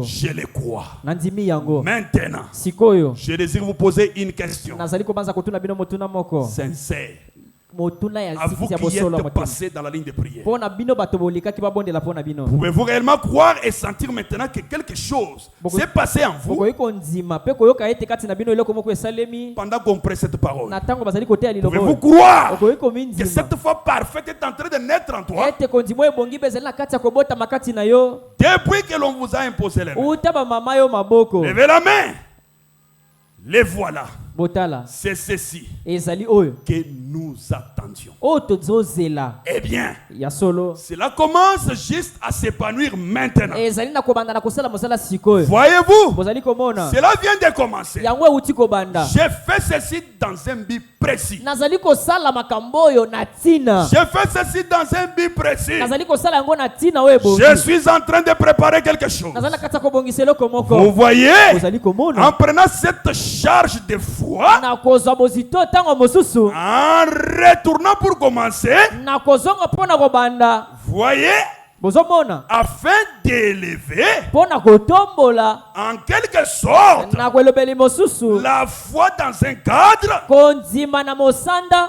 Je le crois. Maintenant, je désire vous poser une question sincère. À vous qui êtes passés dans la ligne de prière, pouvez-vous réellement croire et sentir maintenant que quelque chose s'est passé en vous pendant qu'on prête cette parole? Pouvez-vous croire que cette foi parfaite est en train de naître en toi depuis que l'on vous a imposé les mains? Levez la main. Les voilà. C'est ceci que nous attendions. Eh bien, cela commence juste à s'épanouir maintenant. Voyez-vous, cela vient de commencer. J'ai fait ceci dans un but précis. J'ai fait ceci dans un but précis. Je suis en train de préparer quelque chose. Vous voyez, en prenant cette charge de foi, en retournant pour commencer, voyez, afin d'élever en quelque sorte la foi dans un cadre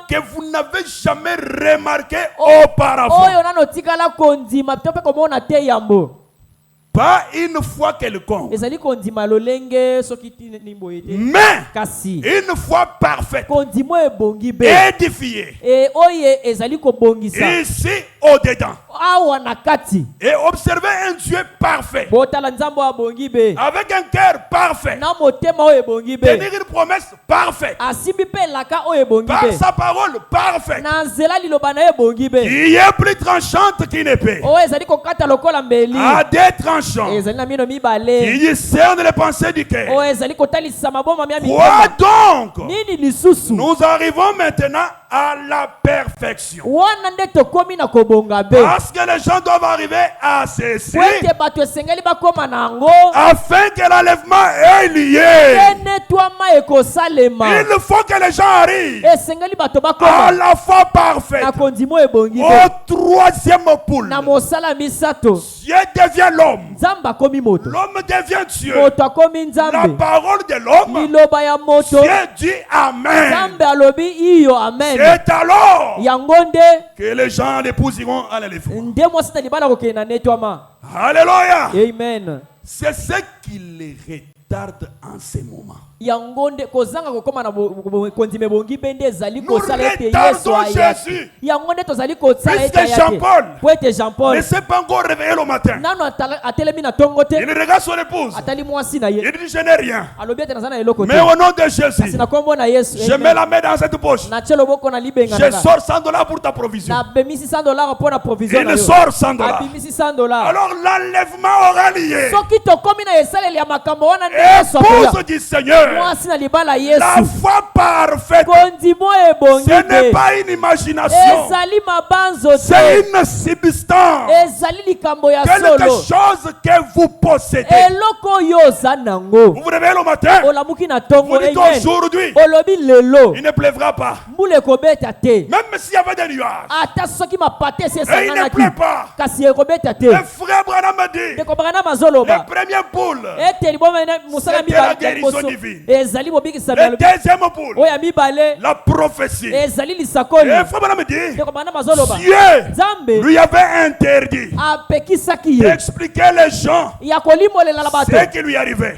que vous n'avez jamais remarqué auparavant. Pas une fois quelconque, mais une fois parfaite, édifiée, ici au-dedans, et observer un Dieu parfait, avec un cœur parfait, tenir une promesse parfaite, par sa parole parfaite, qui est plus tranchante qu'une épée, à des tranchants, qui discerne les pensées du cœur. Quoi donc? Nous arrivons maintenant à la perfection. Parce que les gens doivent arriver à ceci, afin que l'enlèvement ait lieu. Il faut que les gens arrivent à la foi parfaite. Au troisième poule, Dieu devient l'homme. L'homme devient Dieu. La parole de l'homme, Dieu dit Amen. C'est alors que les gens, l'épouse iront à l'enlèvement. Alléluia. Amen. C'est ce qui les retarde en ce moment. Nous retardons Jésus. Puisque Jean-Paul ne s'est pas encore réveillé le matin, il regarde son épouse. Il dit je n'ai rien, mais au nom de Jésus, je mets la main dans cette poche. Je sors $100 pour ta provision. Il sort $100. Alors l'enlèvement aura lieu. Épouse du Seigneur, La foi parfaite, ce n'est pas une imagination, c'est une substance, quelque chose que vous possédez. Vous vous réveillez le matin, vous dites aujourd'hui, il ne pleuvra pas. Même s'il y avait des nuages, et il ne pleut pas. Le frère Branham me dit, les premières poules, c'était la guérison divine. Le deuxième poule, la prophétie. Et le frère Branham me dit, Dieu lui avait interdit d'expliquer les gens ce qui lui arrivait.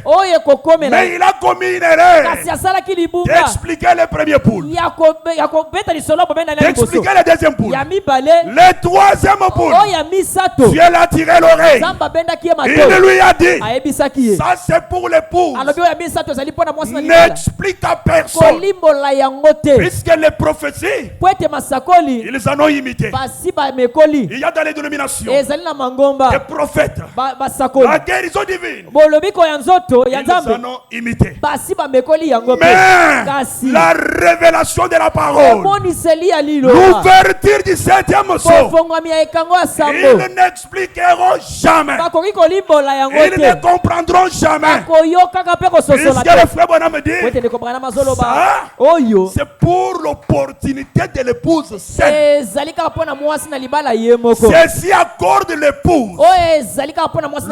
Mais il a commis une erreur d'expliquer les premières poules, d'expliquer les deuxième poules, le troisième poule. Dieu l'a tiré l'oreille. Il lui a dit, ça c'est pour les poules. N'explique à personne. Puisque les prophéties, ils en ont imité. Il y a dans les dénominations des prophètes. La guérison divine, ils en ont imité. Mais la révélation de la parole, l'ouverture du septième sceau, ils n'expliqueront jamais. Ils ne comprendront jamais. Puisque le frère Branham me dit, ça, c'est pour l'opportunité de l'épouse saine. Ceci accorde l'épouse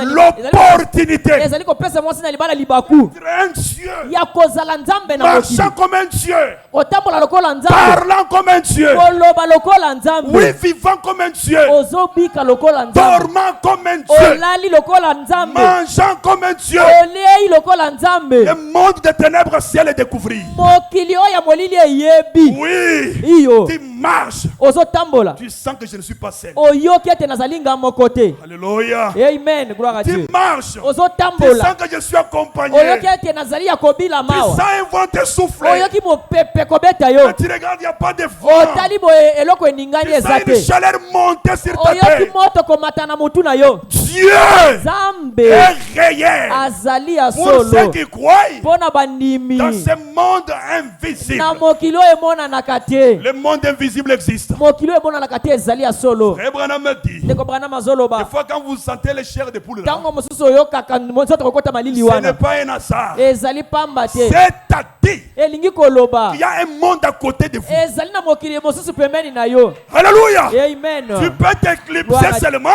l'opportunité d'être un Dieu, marchant comme un Dieu, parlant comme un Dieu, oui, vivant comme un Dieu, dormant comme un Dieu, mangeant comme un Dieu. Le monde des ténèbres, ciel et découvrir. Oui, tu marches, tu sens que je ne suis pas seul. Alléluia. Amen. Tu marches, tu sens que je suis accompagné. Tu sens un vent te souffler. Quand tu regardes, il n'y a pas de vent. Tu sens une chaleur monter sur ta tête. Dieu est réel pour ceux qui croient dans ce monde invisible. Le monde invisible existe. Frère Branham me dit, des fois quand vous sentez les chairs de poule là, ce n'est pas un hasard. C'est à dire qu'il y a un monde à côté de vous. Alléluia. Amen. Tu peux t'éclipser seulement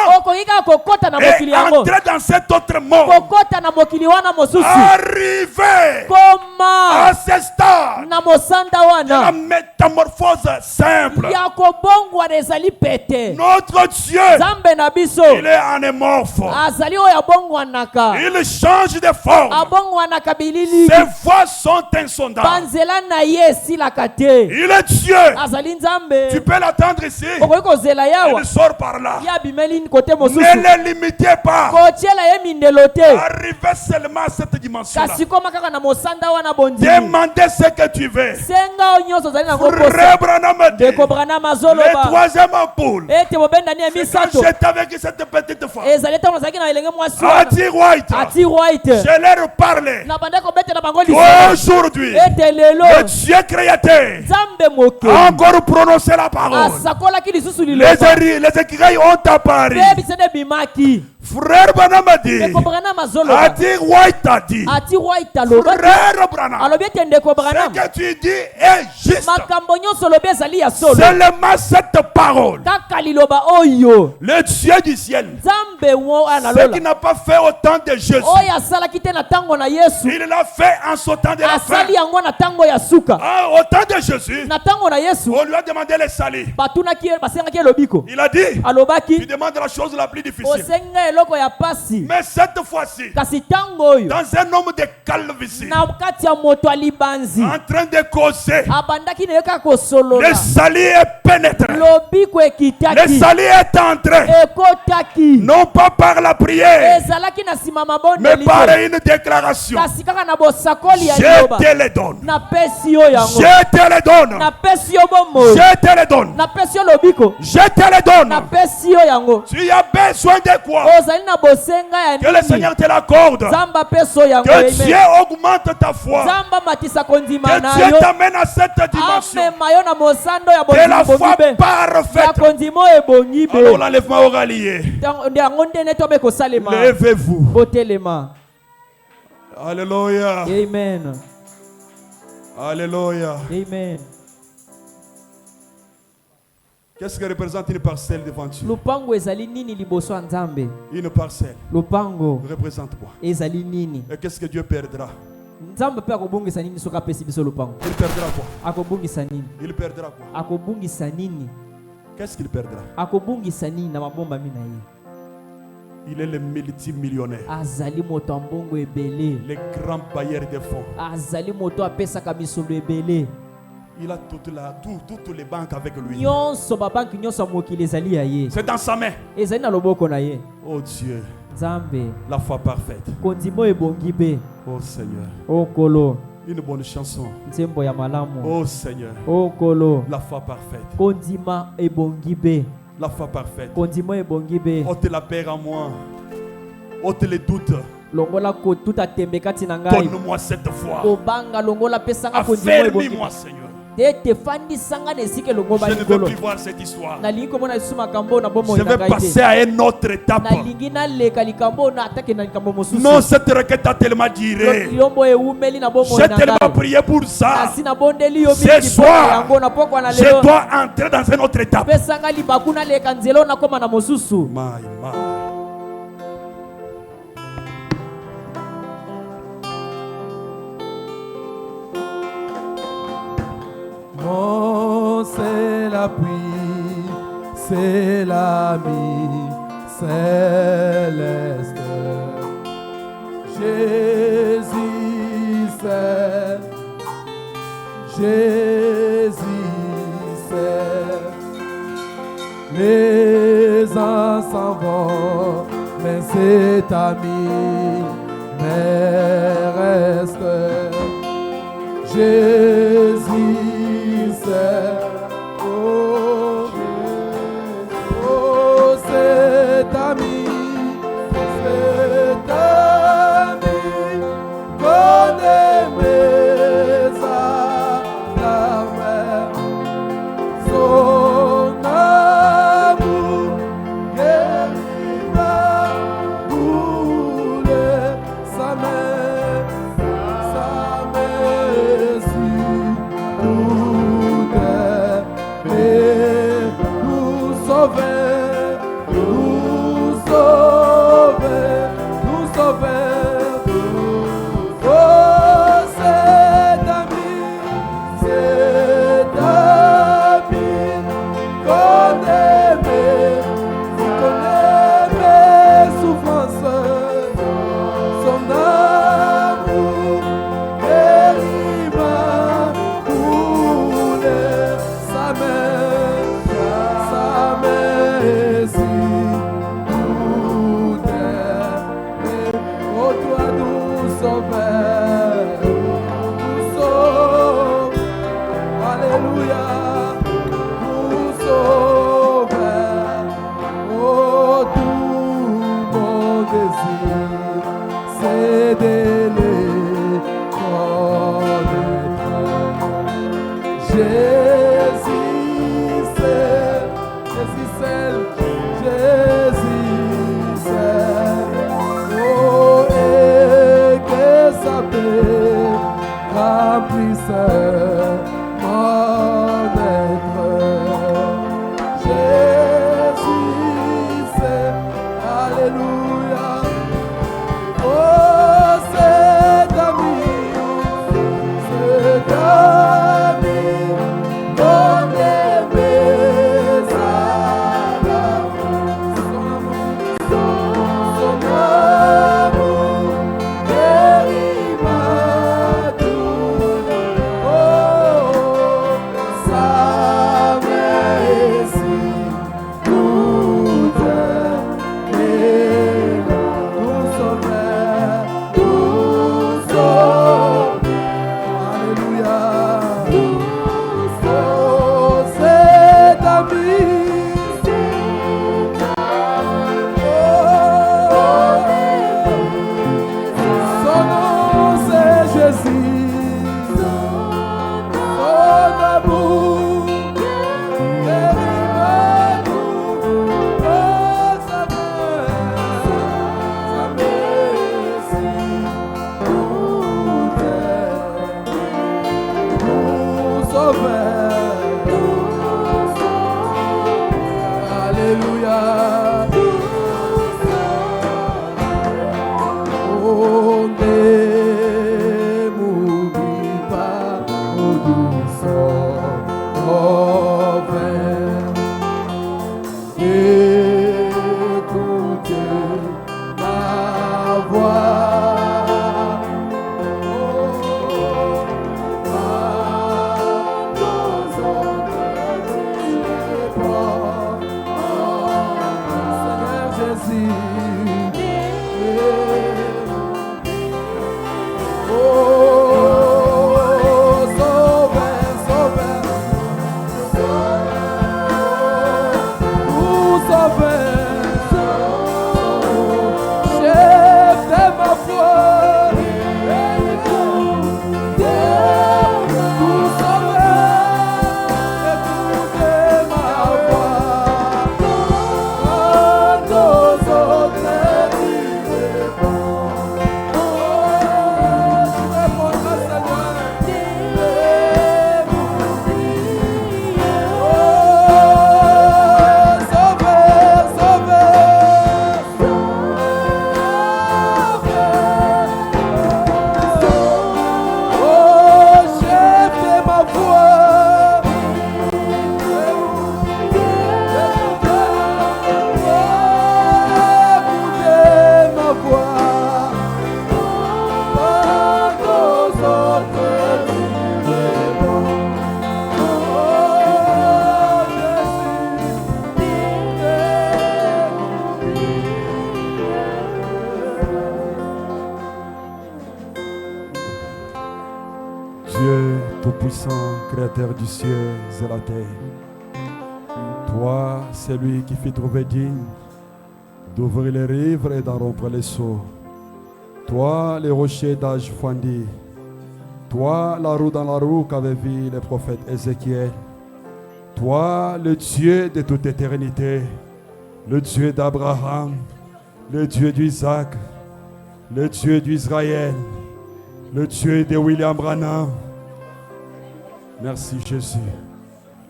et entrer dans cet autre monde. Arriver à ce stade de la métamorphose simple. Notre Dieu, il est anémorphe. Il change de forme. Ses voies sont insondables. Il est Dieu. Tu peux l'attendre ici. Il sort par là. Ne le limitez pas. Arrivez seulement à cette dimension-là. Demandez ce que tu veux. Frère Branham dit, le troisième poule, j'étais avec cette petite femme, Ati White, je leur parlais. Aujourd'hui, le Dieu créateur a encore prononcé la parole. Les écrits ont apparu. Frère Branham a dit, Ati White a dit, Frère Branham, ce que tu dis est juste. Seulement cette parole, le Dieu du ciel, ce qui n'a pas fait autant de Jésus, il l'a fait en ce temps de la fin. Au temps de Jésus, on lui a demandé les salis. Il a dit, tu demandes la chose la plus difficile. Mais cette fois-ci, dans un homme de calvitie, en train de causer, le sali est pénétré. Le sali est entré, non pas par la prière, mais par une déclaration. Je te les donne. Je te les donne. Je te les donne. Je te les donne. Tu as besoin de quoi? Que le Seigneur te l'accorde. Que Dieu augmente ta foi. Que Dieu t'amène à cette dimension de la foi parfaite. Alors l'enlèvement aura lié. Levez-vous. Alléluia. Amen. Alléluia. Amen. Qu'est-ce que représente une parcelle devant Dieu? Une parcelle représente quoi? Et qu'est-ce que Dieu perdra? Il perdra quoi? Il perdra quoi? Qu'est-ce qu'il perdra? Il est le multimillionnaire, le grand bailleur de fonds. Il a toutes les banques avec lui. C'est dans sa main. Oh Dieu, la foi parfaite. Oh Seigneur, une bonne chanson. Oh Seigneur, la foi parfaite. La foi parfaite. Ôte la peur en moi. Ôte les doutes. Donne-moi cette foi. Affermis-moi, Seigneur. Je ne veux plus voir cette histoire. Je vais passer à une autre étape. Non, cette requête a tellement duré. J'ai tellement prié pour ça. Ce soir, je dois entrer dans une autre étape. Oh, c'est l'appui, c'est l'ami céleste. Jésus c'est, les uns s'en vont, mais cet ami reste. Jésus c'est, oh cet ami, connaît mes alarmes, son amour guérit ma douleur, sa main sur tout et nous sauver, nous sauver, nous sauver. Oh, cet ami, connaît mes souffrances, son amour guérit ma douleur, sa main sur tout est, oh toi nous sauver, nous sauve, alléluia, nous sauver, oh tout mon désir, c'est de les connaître. Jésus c'est, oh et que sa paix remplisse mon être. Jésus c'est, alléluia. Oh cet ami, connaît mes alarmes, son amour guérit ma douleur. Oh, sa main sur tout est, et Dieu Tout-Puissant, Créateur du ciel et la terre, toi, c'est lui qui fit trouver digne d'ouvrir les rivres et d'en rompre les seaux. Toi, les rochers d'âge fondi, toi, la roue dans la roue qu'avait vu le prophète Ézéchiel, toi, le Dieu de toute éternité, le Dieu d'Abraham, le Dieu d'Isaac, le Dieu d'Israël, le Dieu de William Branham. Merci Jésus.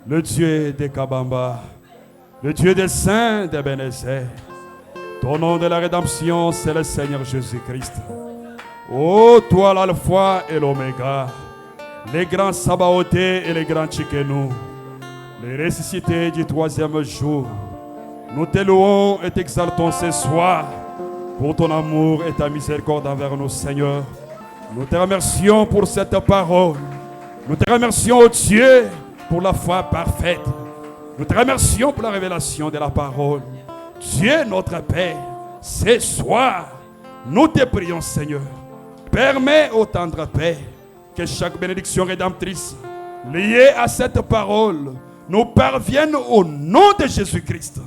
Le Dieu de Kabamba, le Dieu des saints d'Ebenezer. Ton nom de la rédemption, c'est le Seigneur Jésus-Christ. Oh, toi l'alpha et l'oméga, les grands Sabaothés et les grands Tchikenu, les ressuscités du troisième jour. Nous te louons et t'exaltons ce soir pour ton amour et ta miséricorde envers nous, Seigneur. Nous te remercions pour cette parole. Nous te remercions, oh Dieu, pour la foi parfaite. Nous te remercions pour la révélation de la parole. Dieu notre Père, ce soir, nous te prions, Seigneur. Permets, ô tendre Père, que chaque bénédiction rédemptrice liée à cette parole nous parvienne au nom de Jésus-Christ.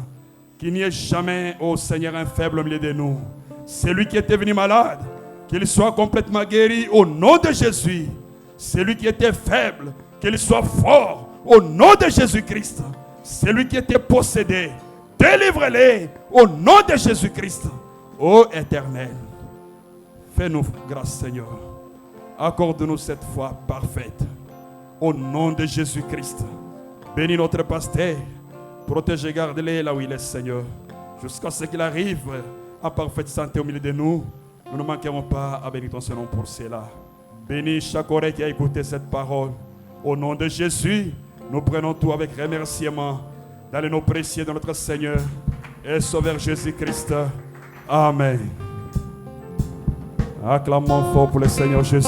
Qu'il n'y ait jamais, ô Seigneur, un faible au milieu de nous. Celui qui était venu malade, qu'il soit complètement guéri au nom de Jésus. Celui qui était faible, qu'il soit fort au nom de Jésus-Christ. Celui qui était possédé, délivre-les au nom de Jésus-Christ. Ô Éternel, fais-nous grâce, Seigneur. Accorde-nous cette foi parfaite. Au nom de Jésus-Christ. Bénis notre pasteur. Protège et garde-les là où il est, Seigneur. Jusqu'à ce qu'il arrive en parfaite santé au milieu de nous. Nous ne manquerons pas à bénir ton Seigneur pour cela. Bénis chaque oreille qui a écouté cette parole. Au nom de Jésus, nous prenons tout avec remerciement dans les noms précieux de notre Seigneur et Sauveur Jésus-Christ. Amen. Acclamons fort pour le Seigneur Jésus.